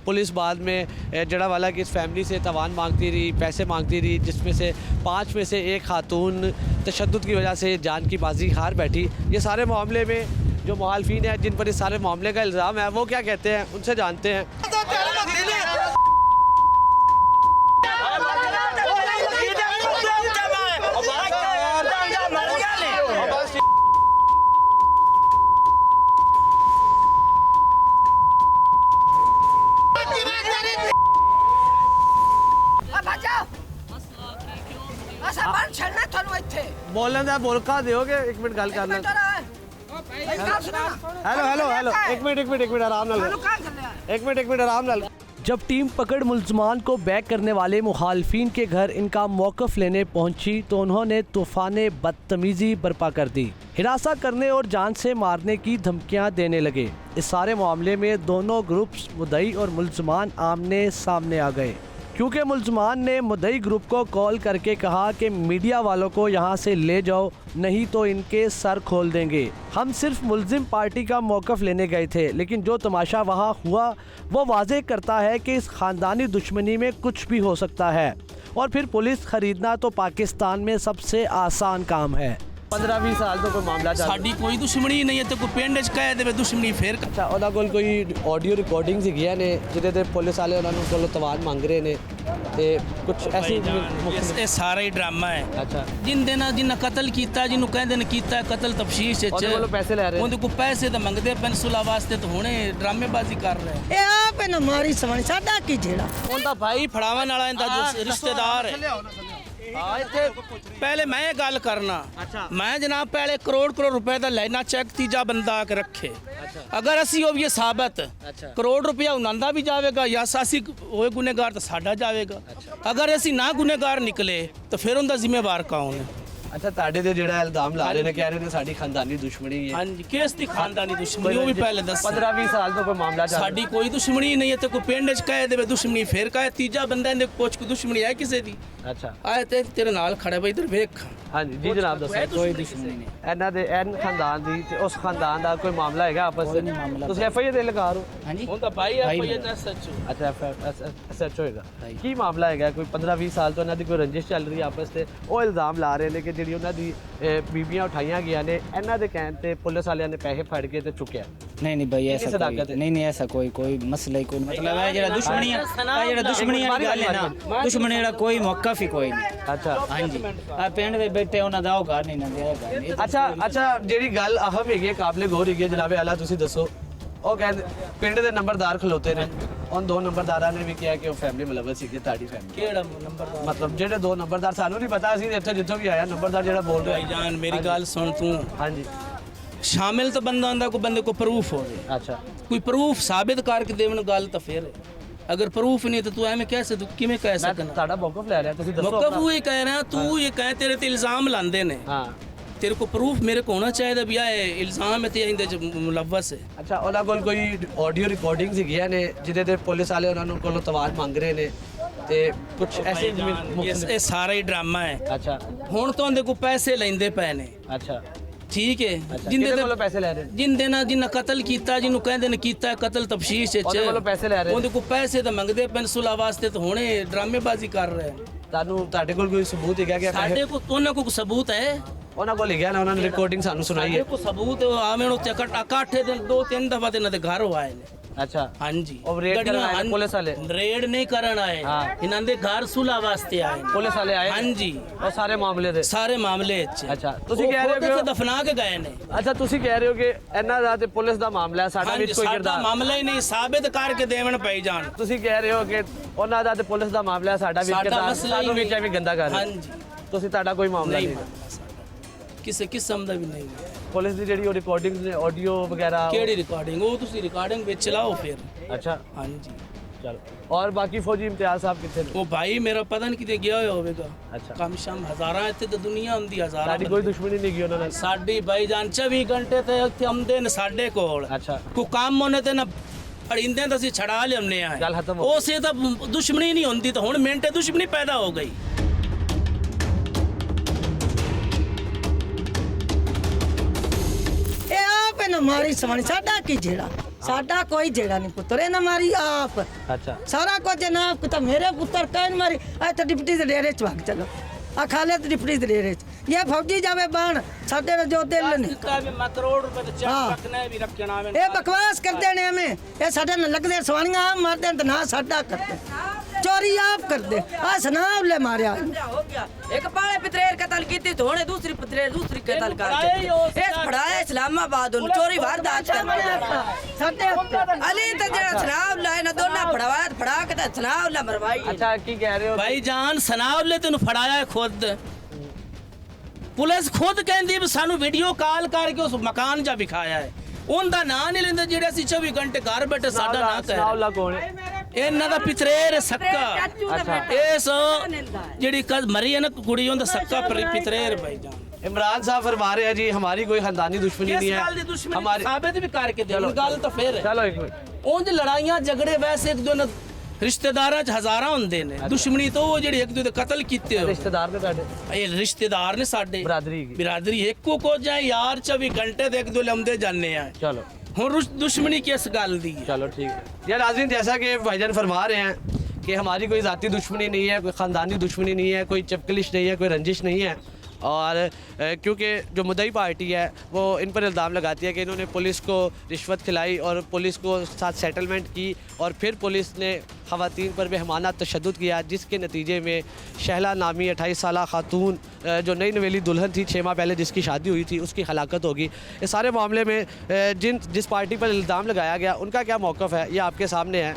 पुलिस बाद में जड़ावाला की इस फैमिली से तवान मांगती रही, पैसे मांगती रही, जिसमें से 5 में से एक खातून तशद्दुद की वजह से जान की बाजी हार बैठी। ये सारे मामले में जो मुखालफिन हैं जिन पर इस सारे मामले का इल्ज़ाम है वो क्या कहते हैं, उनसे जानते हैं। बोलना था, बोल का दोगे? 1 मिनट गल करना। हेलो 1 मिनट आराम नाल, 1 मिनट आराम नाल। जब टीम पकड़ मुल्ज़मान को बैक करने वाले मुखालफिन के घर इनका मौक़िफ़ लेने पहुंची तो उन्होंने तूफ़ान बदतमीज़ी बर्पा कर दी, हिरासा करने और जान से मारने की धमकियां देने लगे। इस सारे मामले में दोनों ग्रुप्स मुद्दई और मुल्ज़मान आमने सामने आ गए, क्योंकि मुल्ज़मान ने मुद्दई ग्रुप को कॉल करके कहा कि मीडिया वालों को यहाँ से ले जाओ, नहीं तो इनके सर खोल देंगे। हम सिर्फ मुल्ज़िम पार्टी का मौक़िफ़ लेने गए थे, लेकिन जो तमाशा वहाँ हुआ वो वाज़ेह करता है कि इस ख़ानदानी दुश्मनी में कुछ भी हो सकता है। और फिर पुलिस ख़रीदना तो पाकिस्तान में सबसे आसान काम है। 15-20 साल तो कोई मामला साड़ी कोई दुश्मनी नहीं है, तो कोई पिंड च कह दे दुश्मनी फिर। अच्छा, उन्होंने कोल कोई ऑडियो रिकॉर्डिंग्स हैगियां ने जिहदे ते पुलिस वाले उन्होंने कोलों तवान मंग रहे ने ते कुछ ऐसी ये सारा ही ड्रामा है। अच्छा, जिन्हें कतल किया, जिन्होंने कहते हैं किया कतल तफ्शीश पैसे ले रहे उन्हें को पैसे तो मंगते पेंसुला वास्ते, तो हुणे ड्रामेबाजी कर रहे हैं। ए आप ना मारी सवानी साडा की जेड़ा उनका भाई फड़ावन वाला इनका रिश्तेदार है। पहले मैं गल करना, मैं जनाब पहले करोड़ रुपए का लेना चेक तीजा बंदा आके रखे। अगर असी हो ये साबित करोड़ रुपया उन्होंने भी जाएगा या असी होए गुनेगार तो साडा जाएगा। अगर असी ना गुनेगार निकले तो फिर उनका जिम्मेवार कौन है? अच्छा, ताड़े ते जेड़ा इल्जाम ला रहे ने, कह रहे ने साडी खानदानी दुश्मनी है। हां जी, किस दी खानदानी दुश्मनी? वो भी पहले दस 15-20 साल तो कोई मामला चल साडी कोई दुश्मनी नहीं है, तो कोई पिंड च कह दे दुश्मनी फिर कहे तीजा बंदा ने कुछ दुश्मनी है किसी दी। अच्छा, आए ते तेरे नाल खड़े भाई इधर देख। हां जी जनाब दसो। कोई दुश्मनी नहीं ਇਹਨਾਂ ਦੇ ਐਨ ਖਾਨਦਾਨ ਦੀ ਤੇ ਉਸ ਖਾਨਦਾਨ ਦਾ ਕੋਈ ਮਾਮਲਾ ਹੈਗਾ ਆਪਸ ਵਿੱਚ? ਤੁਸੀਂ ਐਫਆਈਆਰ ਦੇ ਲਗਾ ਰਹੇ ਹੋ? ਹਾਂਜੀ, ਹੁਣ ਤਾਂ ਭਾਈ ਐਫਆਈਆਰ ਦਾ ਸੱਚ। ਅੱਛਾ, ਐਸਐਚਓ ਹੋਏਗਾ। ਕੀ ਮਾਮਲਾ ਹੈਗਾ? ਕੋਈ 15-20 ਸਾਲ ਤੋਂ ਇਹਨਾਂ ਦੀ ਕੋਈ ਰੰਜਿਸ਼ ਚੱਲ ਰਹੀ ਆਪਸ ਤੇ ਉਹ ਇਲਜ਼ਾਮ ਲਾ ਰਹੇ ਨੇ ਕਿ ਜਿਹੜੀ ਉਹਨਾਂ ਦੀ ਬੀਬੀਆਂ ਉਠਾਈਆਂ ਗਈਆਂ ਨੇ, ਇਹਨਾਂ ਦੇ ਕਹਿਣ ਤੇ ਪੁਲਿਸ ਵਾਲਿਆਂ ਨੇ ਪੈਸੇ ਫੜ ਕੇ ਤੇ ਚੁੱਕਿਆ। नहीं भाई ऐसा नहीं ऐसा कोई मसला ही कोई मतलब है जेड़ा दुश्मनी वाली गल है ना, दुश्मनी जेड़ा कोई मौकफ ही कोई नहीं। अच्छा, हां जी, आ पिंड दे बेटे उन्हां दा घर नहीं ना देगा। अच्छा ਜਿਹੜੀ ਗੱਲ ਅਹਮ ਹੈਗੀ, ਕਾਬਲੇ ਗੌਰ ਹੈਗੀ ਜਨਾਬ ਆਲਾ, ਤੁਸੀਂ ਦੱਸੋ। ਉਹ ਕਹਿੰਦੇ ਪਿੰਡ ਦੇ ਨੰਬਰਦਾਰ ਖਲੋਤੇ ਨੇ, ਉਹਨਾਂ 2 ਨੰਬਰਦਾਰਾਂ ਨੇ ਵੀ ਕਿਹਾ ਕਿ ਉਹ ਫੈਮਿਲੀ ਮੁਲਵਸ ਸੀ, ਤੁਹਾਡੀ ਫੈਮਿਲੀ। ਕਿਹੜਾ ਨੰਬਰਦਾਰ? ਮਤਲਬ ਜਿਹੜੇ 2 ਨੰਬਰਦਾਰ, ਸਾਨੂੰ ਨਹੀਂ ਪਤਾ, ਅਸੀਂ ਇੱਥੇ ਜਿੱਥੋਂ ਵੀ ਆਇਆ ਨੰਬਰਦਾਰ ਜਿਹੜਾ ਬੋਲ ਰਿਹਾ। भाई जान मेरी गल सुन तू। हाँ जी, शामिल तो बंदा आंदा को बंदे को प्रूफ हो। अच्छा, कोई प्रूफ साबित करके देवन गल तो फिर, अगर प्रूफ नहीं तो तू एवं कैसे तू किवें कह सकना? ਤੁਹਾਡਾ ਮੌਕਫ ਲੈ ਰਿਹਾ, ਤੁਸੀਂ ਦੱਸੋ। मौकफ वो ही कह रहा, तू ये कह तेरे ते इल्जाम लांदे ने। हाँ, तेरे को प्रूफ मेरे को होना चाहिए भी आए इल्जाम है ते इंदे च मुलव्वस है। अच्छा, ਉਹਨਾਂ ਕੋਲ ਕੋਈ ਆਡੀਓ ਰਿਕਾਰਡਿੰਗਸ ਹੈਗੀਆਂ ਨੇ ਜਿਹਦੇ ਤੇ ਪੁਲਿਸ ਵਾਲੇ ਉਹਨਾਂ ਨੂੰ ਕੋਲੋਂ ਤਵਾਨ ਮੰਗ ਰਹੇ ਨੇ ਤੇ ਕੁਝ ਐਸੀ ये सारा ही ड्रामा है। अच्छा, हुण तो उनके को पैसे लेंदे पे ने। अच्छा, ठीक है, जिंदे कोलों पैसे ले रहे ने, जिंदे ना जिन्ना कतल कीता, जिन्हों कहंदे ने कीता कतल तफ्शीश च, ਉਹਦੇ ਕੋਲੋਂ ਪੈਸੇ ਲੈ ਰਹੇ ਨੇ। उनके को पैसे तो मंगदे पेंसुला वास्ते, तो हुणे ड्रामेबाजी कर रहे हैं। ਤੁਹਾਨੂੰ ਤੁਹਾਡੇ ਕੋਲ ਕੋਈ ਸਬੂਤ ਹੈਗਾ ਕਿ साडे को उन्हां को सबूत है, ਉਹਨਾਂ ਕੋਲ ਲਿਖਿਆ ਨਾ, ਉਹਨਾਂ ਨੇ ਰਿਕਾਰਡਿੰਗ ਸਾਨੂੰ ਸੁਣਾਈ ਹੈ। साडे को सबूत है। आवें उत्ते इकट्ठे दिन 2-3 दफा ते इन्हां दे घर आए ने। अच्छा, हाँ जी, और रेड करन आए ने पुलिस वाले? रेड नहीं करन आए, इन्हां दे घर सुलह वास्ते आए ने। पुलिस वाले आए? हाँ जी, और सारे मामले ਦੇ सारे मामले च। अच्छा, ਤੁਸੀਂ ਕਹਿ ਰਹੇ ਹੋ दफना के गए ने। अच्छा, ਤੁਸੀਂ ਕਹਿ ਰਹੇ ਹੋ ਕਿ ਇਹਨਾਂ ਦਾ ਤੇ ਪੁਲਿਸ ਦਾ ਮਾਮਲਾ ਹੈ, ਸਾਡਾ ਵਿੱਚ ਕੋਈ साडा ਕਿਰਦਾਰ मामला ही नहीं, साबित करके देवन पई जान। ਤੁਸੀਂ ਕਹਿ ਰਹੇ ਹੋ ਕਿ ਉਹਨਾਂ ਦਾ ਤੇ ਪੁਲਿਸ ਦਾ ਮਾਮਲਾ ਹੈ, ਸਾਡਾ ਵਿੱਚ ਕਿਰਦਾਰ, ਸਾਨੂੰ ਵਿੱਚ ਐਵੇਂ ਗੰਦਾ ਕਰ ਰਹੇ। हाँ जी, ਤੁਸੀਂ ਤੁਹਾਡਾ ਕੋਈ ਮਾਮਲਾ नहीं ਨਹੀਂ। किसी किस्म का भी नहीं। ਪੁਲਿਸ ਦੀ ਜਿਹੜੀ ਉਹ ਰਿਕਾਰਡਿੰਗਸ ਨੇ, ਆਡੀਓ ਵਗੈਰਾ, ਕਿਹੜੀ ਰਿਕਾਰਡਿੰਗ? ਉਹ ਤੁਸੀਂ ਰਿਕਾਰਡਿੰਗ ਵਿੱਚ ਚਲਾਓ ਫਿਰ। अच्छा, हाँ जी, चलो। और बाकी फौजी इम्तियाज साहब कितने ने? वो भाई मेरा पता नहीं किते गया होगा। अच्छा, कम शाम हज़ारां इत्थे तो दुनिया आंदी हज़ारां। साडी कोई दुश्मनी नहीं की ਉਹਨਾਂ ਨਾਲ। साडी भाई जान 24 घंटे ते इत्थे आंदे ने साडे कोल। अच्छा, को काम होने ते ना ਅੜਿੰਦੇ ਤਾਂ ਅਸੀਂ ਛੜਾ ਲਿਆਉਂਦੇ ਆ ਗੱਲ ਖਤਮ ਹੋ ਉਸੇ ਤਾਂ ਦੁਸ਼ਮਣੀ ਨਹੀਂ ਹੁੰਦੀ ਤਾਂ ਹੁਣ ਮਿੰਟੇ ਦੁਸ਼ਮਣੀ ਪੈਦਾ ਹੋ ਗਈ। ਇਹ ਆਪ ਇਹਨਾਂ ਮਾਰੀ ਸਵਾਣੀ ਸਾਡਾ ਕੀ ਜਿਹੜਾ ਸਾਡਾ ਕੋਈ ਜਿਹੜਾ ਨਹੀਂ ਪੁੱਤਰ ਇਹਨਾਂ ਮਾਰੀ ਆਪ अच्छा ਸਾਰਾ ਕੁਝ ਨਾ ਤਾਂ ਮੇਰੇ ਪੁੱਤਰ ਕਹਿਣ ਮਾਰੀ ਇੱਥੇ ਡਿਪਟੀ ਦੇ ਡੇਰੇ ਚ ਵਗ ਚਲੋ ਆ ਖਾਲੇ ਤੇ ਡਿਪਟੀ ਦੇ ਡੇਰੇ ਚ ਇਹ ਫੌਜੀ ਜਾਵੇ ਬਾਣ ਸਾਡੇ ਨਾਲ ਜੋ ਦਿਲ ਨੇ ਮੈਂ ਕਰੋੜ ਰੁਪਏ ਦਾ ਚੈੱਕ ਰੱਖਣਾ ਵੀ ਰੱਖਣਾ ਇਹ ਬਕਵਾਸ ਕਰਦੇ ਨੇ ਐਵੇਂ ਇਹ ਸਾਡੇ ਨਾਲ ਲੱਗਦੇ ਸਵਾਣੀਆਂ ਮਾਰਦੇ ਤੇ ਨਾ ਸਾਡਾ ਕਰਦੇ चोरी आप करते सनाब ले मारे हो गया एक पाले पितरेर कत्ल की थी थोड़े दूसरी पितरेर दूसरी कत्ल कर एक पढ़ाया इस्लामाबाद चोरी वारदात अली तो जेड़ा सनाब लाए ना दोना पढ़वा पढ़ा के सनाब ला मरवाई। अच्छा की कह रहे हो भाई जान सनाब ले तेन फड़ाया खुद पुलिस खुद कहती भी सानू वीडियो कॉल करके उस मकान जा विखाया है उनका नां नहीं लेंदे जेड़े असि 24 घंटे घर बैठे साडा ना कह सनाउल्ला कौन है ਇਹਨਾਂ ਦਾ ਪਿਤਰੇਰ सक्का ਇਸ ਜਿਹੜੀ ਕਦ ਮਰੀ ਹੈ ਨਾ ਕੁੜੀ ਉਹਦਾ सक्का पितरेर भाई जान। इमरान साहब फरमा रहे हैं जी हमारी कोई खानदानी दुश्मनी नहीं है हमारी साबित भी करके दे गल तो फिर चलो एक मिनट उंज लड़ाइयां झगड़े वैसे एक दूसरे रिश्तेदारां च हजारां हुंदे ने दुश्मनी तो वो ਜਿਹੜੀ ਇੱਕ ਦੂਜੇ ਦੇ ਕਤਲ ਕੀਤੇ ਹੋ रिश्तेदार ने ਤੁਹਾਡੇ ਇਹ ਰਿਸ਼ਤੇਦਾਰ ਨੇ ਸਾਡੇ बिरादरी ਇੱਕੋ ਕੋ ਜਾਂ ਯਾਰ 24 घंटे ਦੇ ਇੱਕ ਦੂਜੇ ਆਉਂਦੇ ਜਾਂਦੇ ਆ चलो ਹੁਣ ਦੁਸ਼ਮਣੀ ਕਿਸ ਗੱਲ ਦੀ चलो ठीक है यार नाज़रीन जैसा कि भाईजान फरमा रहे हैं कि हमारी कोई ज़ाती दुश्मनी नहीं है कोई ख़ानदानी दुश्मनी नहीं है कोई चपकलिश नहीं है कोई रंजिश नहीं है और क्योंकि जो मुद्दई पार्टी है वो इन पर इल्ज़ाम लगाती है कि इन्होंने पुलिस को रिश्वत खिलाई और पुलिस को साथ सेटलमेंट की और फिर पुलिस ने ख़वातीन पर बेहमाना तशद्दुद किया जिसके नतीजे में शहला नामी 28 साल खातून जो नई नवेली दुल्हन थी 6 माह पहले जिसकी शादी हुई थी उसकी हलाकत होगी। इस सारे मामले में जिस पार्टी पर इल्ज़ाम लगाया गया उनका क्या मौक़िफ़ है ये आपके सामने है।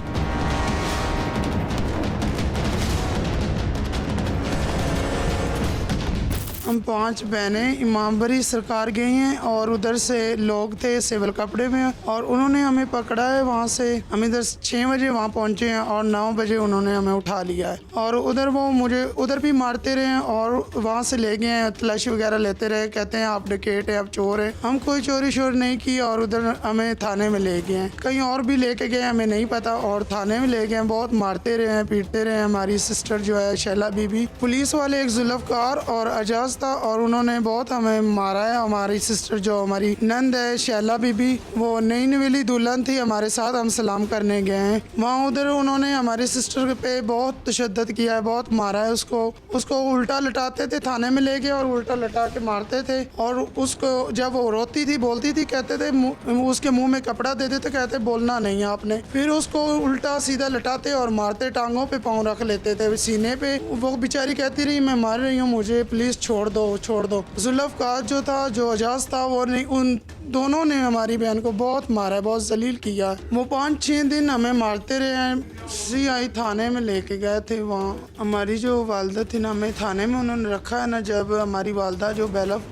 हम 5 बहनें इमामबाड़ी सरकार गई हैं और उधर से लोग थे सिविल कपड़े में और उन्होंने हमें पकड़ा है वहाँ से हम इधर 6 बजे वहाँ पहुँचे हैं और 9 बजे उन्होंने हमें उठा लिया है और उधर वो मुझे उधर भी मारते रहे और वहाँ से ले गए हैं तलाशी वगैरह लेते रहे कहते हैं आप डकैत है आप चोर है। हम कोई चोरी शोर नहीं की और उधर हमें थाने में ले गए हैं कहीं और भी लेके गए हमें नहीं पता और थाने में ले गए बहुत मारते रहे हैं पीटते रहे हैं। हमारी सिस्टर जो है शैला बीबी पुलिस वाले एक जुल्फकार और अजाज था और उन्होंने बहुत हमें मारा है। हमारी सिस्टर जो हमारी नंद है शैला बीबी वो नई नवेली दुल्हन थी हमारे साथ हम सलाम करने गए हैं वहाँ उधर उन्होंने हमारी सिस्टर पे बहुत तशद्दुद किया है बहुत मारा है उसको उल्टा लटाते थे थाने में ले गए और उल्टा लटा के मारते थे और उसको जब वो रोती थी बोलती थी कहते थे उसके मुंह में कपड़ा दे देते कहते बोलना नहीं आपने फिर उसको उल्टा सीधा लटाते और मारते टांगों पे पाँव रख लेते थे सीने पे वो बेचारी कहती रही मैं मार रही हूँ मुझे प्लीज़ छोड़ दो। जुल्फकार जो था जो अजाज था वो नहीं उन दोनों ने हमारी बहन को बहुत मारा है बहुत जलील किया है। वो 5-6 दिन हमें मारते रहे हैं। CI थाने में लेके गए थे वहाँ हमारी जो वालदा थी ना हमें थाने में उन्होंने रखा है ना जब हमारी वालदा जो बैलफ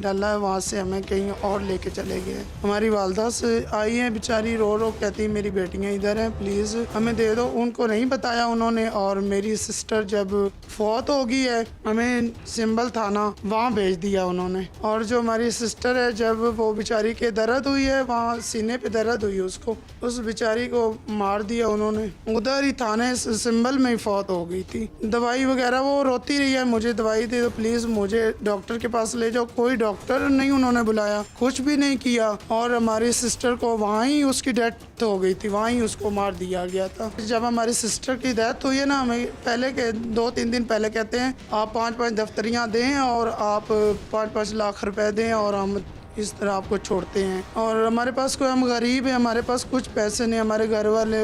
डाला है वहाँ से हमें कहीं और लेके चले गए। हमारी वालदा से आई है बेचारी रो रो कहती मेरी बेटियाँ इधर हैं प्लीज़ हमें दे दो। उनको नहीं बताया उन्होंने और मेरी सिस्टर जब फौत हो गई है हमें सिंबल थाना वहाँ भेज दिया उन्होंने और जो हमारी सिस्टर है जब वो बेचारी के दर्द हुई है वहाँ सीने पे दर्द हुई उसको उस बेचारी को मार दिया उन्होंने उधर ही थाने सिंबल में ही फौत हो गई थी। दवाई वगैरह वो रोती रही है मुझे दवाई दे दो प्लीज़ मुझे डॉक्टर के पास ले जाओ कोई डॉक्टर नहीं उन्होंने बुलाया कुछ भी नहीं किया और हमारी सिस्टर को वहाँ ही उसकी डेथ हो गई थी वहाँ ही उसको मार दिया गया था। जब हमारी सिस्टर की डेथ हुई है ना हमें पहले के 2-3 दिन पहले कहते हैं आप 5-5 दफ्तरियाँ दें और आप 5-5 लाख रुपए दें और हम इस तरह आपको छोड़ते हैं और हमारे पास कोई हम गरीब है हमारे पास कुछ पैसे नहीं हमारे घर वाले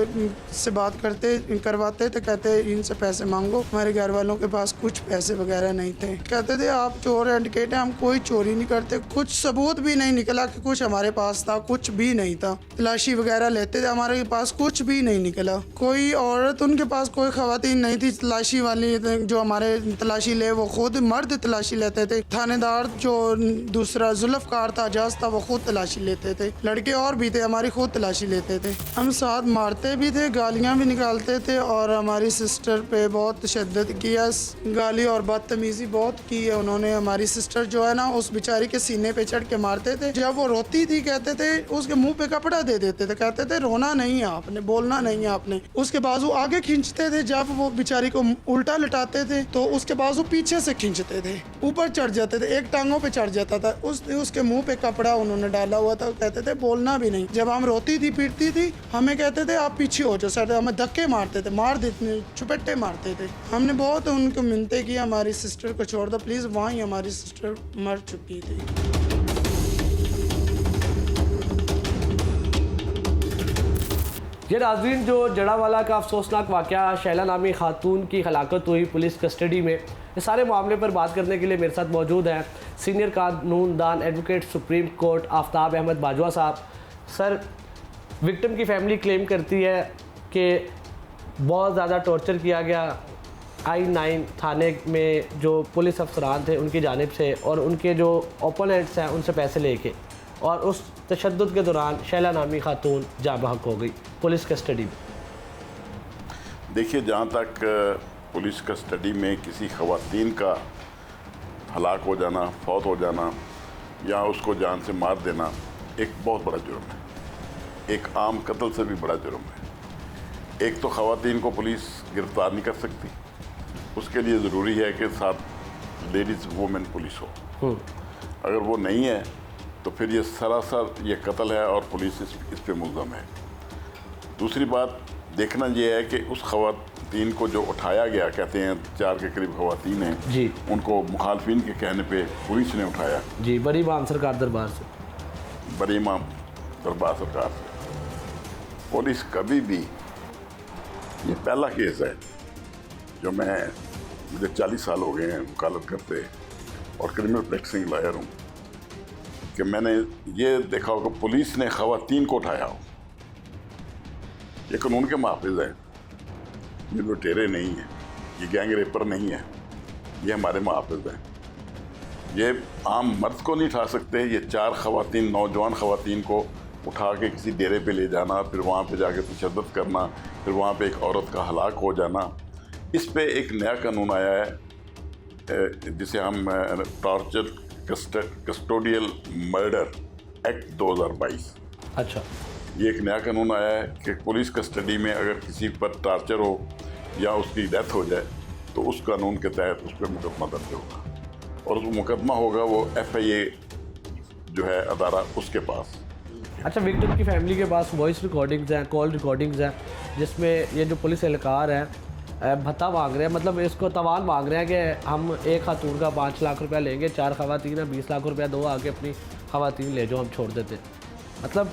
से बात करवाते तो कहते इनसे पैसे मांगो हमारे घर वालों के पास कुछ पैसे वगैरह नहीं थे कहते थे आप चोर हैं डकैत हैं हम कोई चोरी नहीं करते कुछ सबूत भी नहीं निकला कि कुछ हमारे पास था कुछ भी नहीं था तलाशी वगैरह लेते थे हमारे पास कुछ भी नहीं निकला कोई औरत उनके पास कोई खवातीन नहीं थी तलाशी वाली जो हमारे तलाशी ले वो खुद मर्द तलाशी लेते थे। थानेदार जो दूसरा जुल्फकार था एजाज था वो खुद तलाशी लेते थे, लड़के और भी थे हमारी खुद तलाशी लेते थे। हम साथ मारते भी थे, गालियाँ भी निकालते थे और हमारी सिस्टर पे बहुत तशद्दुद किया, गाली और बदतमीज़ी बहुत की है उन्होंने। हमारी सिस्टर जो है ना उस बेचारी के सीने पे चढ़ के मारते थे। जब वो रोती थी कहते थे उसके मुंह पे कपड़ा दे देते थे, कहते थे रोना नहीं है आपने, बोलना नहीं है आपने। उसके बाजू आगे खींचते थे, जब वो बेचारी को उल्टा लटाते थे तो उसके बाजू पीछे से खींचते थे, ऊपर चढ़ जाते थे, एक टांगों पे चढ़ जाता था। उसके मुंह पे कपड़ा उन्होंने डाला हुआ था, कहते थे बोलना भी नहीं। जब हम रोती थी पीटती थी हमें कहते थे आप पीछे हो जाओ सर, हमें धक्के मारते थे, मार देते, चुपट्टे मारते थे। हमने बहुत उनको मिन्नतें की हमारी सिस्टर को छोड़ दो प्लीज़, वहीं हमारी सिस्टर मर चुकी थी। ये नाज़रीन जो जड़ावाला का अफसोसनाक वाक़या, शैला नामी खातून की हलाकत हुई पुलिस कस्टडी में, इस सारे मामले पर बात करने के लिए मेरे साथ मौजूद हैं सीनियर कानूनदान advocate supreme court Aftab Ahmed Bajwa sahab. Sir, victim की फैमिली क्लेम करती है कि बहुत ज़्यादा टॉर्चर किया गया I-9 थाने में जो पुलिस अफसरान थे उनकी जानिब से, और उनके जो ओपोनेंट्स हैं उनसे पैसे लेके, और उस तशद्दुद के दौरान शैला नामी खातून जाँ बहक हो गई पुलिस कस्टडी में। देखिए, जहाँ तक पुलिस कस्टडी में किसी ख़वातीन का हलाक हो जाना, फौत हो जाना या उसको जान से मार देना एक बहुत बड़ा जुर्म है, एक आम कत्ल से भी बड़ा जुर्म है। एक तो ख़वातीन को पुलिस गिरफ़्तार नहीं कर सकती, उसके लिए ज़रूरी है कि साथ लेडीज़ वुमेन पुलिस हो। अगर वो नहीं है तो फिर ये सरासर ये कत्ल है और पुलिस इस पे मुल्ज़म है। दूसरी बात देखना ये है कि उस ख़वातीन को जो उठाया गया, कहते हैं 4 के करीब ख़वातीन हैं जी, उनको मुखालफिन के कहने पे पुलिस ने उठाया जी, बड़ी इमाम सरकार दरबार से, बड़ी इमाम दरबार सरकार से। पुलिस कभी भी, ये पहला केस है जो मुझे 40 साल हो गए हैं वकालत करते और क्रिमिनल प्रैक्टिसिंग लॉयर हूँ, कि मैंने ये देखा होगा पुलिस ने ख़वातीन को उठाया हो। ये कानून के मुहाफ़िज़ हैं, ये लुटेरे नहीं हैं, ये गैंग रेपर नहीं है, ये हमारे मुहाफ़िज़ हैं। ये आम मर्द को नहीं उठा सकते। ये 4 ख़वातीन, नौजवान ख़वातीन को उठा के किसी डेरे पे ले जाना, फिर वहाँ पे जाके तशद्दुद करना, फिर वहाँ पे एक औरत का हलाक हो जाना। इस पे एक नया कानून आया है जिसे हम टॉर्चर कस्टोडियल मर्डर एक्ट 2022। अच्छा, ये एक नया कानून आया है कि पुलिस कस्टडी में अगर किसी पर टॉर्चर हो या उसकी डेथ हो जाए तो उस कानून के तहत उस पर मुकदमा दर्ज होगा, और उस मुकदमा होगा वो FIA जो है अदारा उसके पास। अच्छा, विक्टिम की फैमिली के पास वॉइस रिकॉर्डिंग्स हैं, कॉल रिकॉर्डिंग्स हैं, जिसमें ये जो पुलिस एहलकार हैं भत्ता मांग रहे हैं, मतलब इसको तवान मांग रहे हैं कि हम एक खातून का 5 लाख रुपया लेंगे, 4 ख़वातीन हैं, 20 लाख रुपया दो, आके अपनी ख़वातीन ले जाओ, हम छोड़ देते। मतलब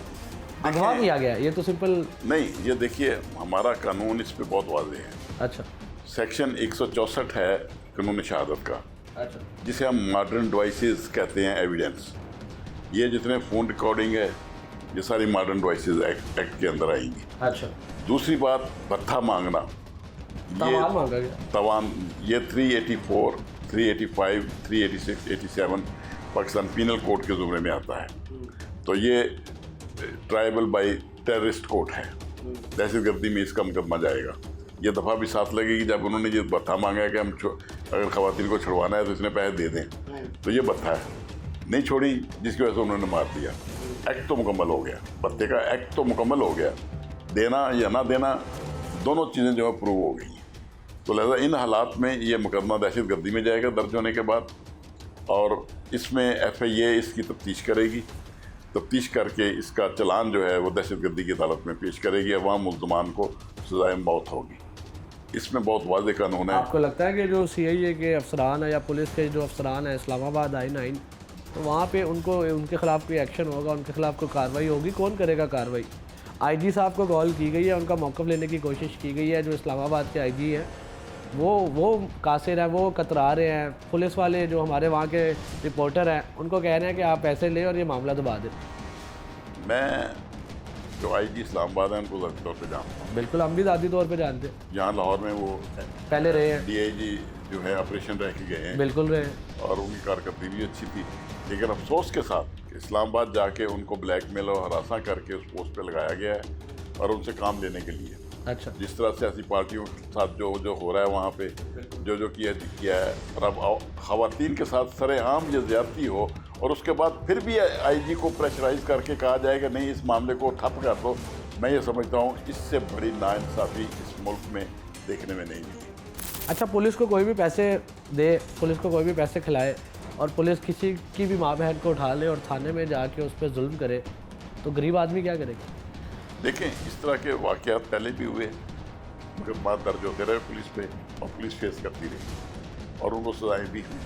अगवा किया गया, ये तो सिंपल नहीं। ये देखिए, हमारा कानून इस पे बहुत वाज़ेह है। अच्छा, सेक्शन 164 है कानून शहादत का, अच्छा, जिसे हम मॉडर्न डिवाइसेस कहते हैं, एविडेंस। ये जितने फ़ोन रिकॉर्डिंग है ये सारी मॉडर्न डिवाइसेस एक्ट के अंदर आएंगी। अच्छा, दूसरी बात, भत्ता मांगना, तवान मांगा गया, तवान, ये 384, 385, 386, 87 पाकिस्तान पीनल कोड के ज़ुमरे में आता है। तो ये ट्राइबल बाई टेररिस्ट कोड है, दहशतगर्दी में इसका मुकदमा जाएगा। ये दफ़ा भी साथ लगेगी जब उन्होंने ये भत्ता मांगा है कि हम अगर ख़वातीन को छुड़वाना है तो इतने पैसे दे दें, तो ये भत्ता है, नहीं छोड़ी, जिसकी वजह से उन्होंने मार दिया। एक्ट तो मुकम्मल हो गया, भत्ते का एक्ट तो मुकम्मल हो गया, देना या ना देना दोनों चीज़ें जो है प्रूव हो गई। तो लिहाजा इन हालात में ये मुकदमा दहशतगर्दी में जाएगा दर्ज होने के बाद, और इसमें FIA इसकी तफ्तीश करेगी, तफ्तीश करके इसका चलान जो है वो दहशतगर्दी की अदालत में पेश करेगी, अवाम मुल्ज़मान को सज़ाए मौत होगी। इसमें बहुत वाज़ेह कानून है। आपको लगता है कि जो CIA के अफसरान है या पुलिस के जो अफसरान है इस्लामाबाद I-9, तो वहाँ पे उनके ख़िलाफ़ कोई एक्शन होगा, उनके ख़िलाफ़ कोई कार्रवाई होगी? कौन करेगा कार्रवाई? IG साहब को कॉल की गई है, उनका मौक़िफ़ लेने की कोशिश की गई है। जो इस्लामाबाद के IG हैं वो कासिर हैं, वो कतरा रहे हैं। पुलिस वाले जो हमारे वहाँ के रिपोर्टर हैं उनको कह रहे हैं कि आप पैसे लें और ये मामला दबा दें। मैं जो आईजी इस्लामाबाद है उनको ज़ाती तौर पे जानता हूँ। बिल्कुल, हम भी ज़ाती तौर पे जानते हैं। यहाँ लाहौर में वो पहले रहे हैं, डीआईजी जो है ऑपरेशन रह के गए हैं। बिल्कुल रहे हैं। और उनकी कारकर्दगी भी अच्छी थी, लेकिन अफसोस के साथ कि इस्लामाबाद जाके उनको ब्लैकमेल और हरासा करके उस पोस्ट पे लगाया गया है और उनसे काम लेने के लिए। अच्छा, जिस तरह से ऐसी पार्टियों के साथ जो हो रहा है वहाँ पे जो किया है, और अब ख़वातीन के साथ सरेआम ये ज़्यादती हो और उसके बाद फिर भी आईजी को प्रेशराइज करके कहा जाए कि नहीं इस मामले को ठप कर दो, मैं ये समझता हूँ इससे बड़ी नाइंसाफ़ी इस मुल्क में देखने में नहीं मिली। अच्छा, पुलिस को कोई भी पैसे दे, पुलिस को कोई भी पैसे खिलाए और पुलिस किसी की भी माँ बहन को उठा ले और थाने में जाके उस पर जुल्म करे, तो गरीब आदमी क्या करेगा? देखें, इस तरह के वाक़यात पहले भी हुए, मगर बात दर्ज होते रहे पुलिस पे और पुलिस फेस करती रही और उनको सजाएं भी हुई।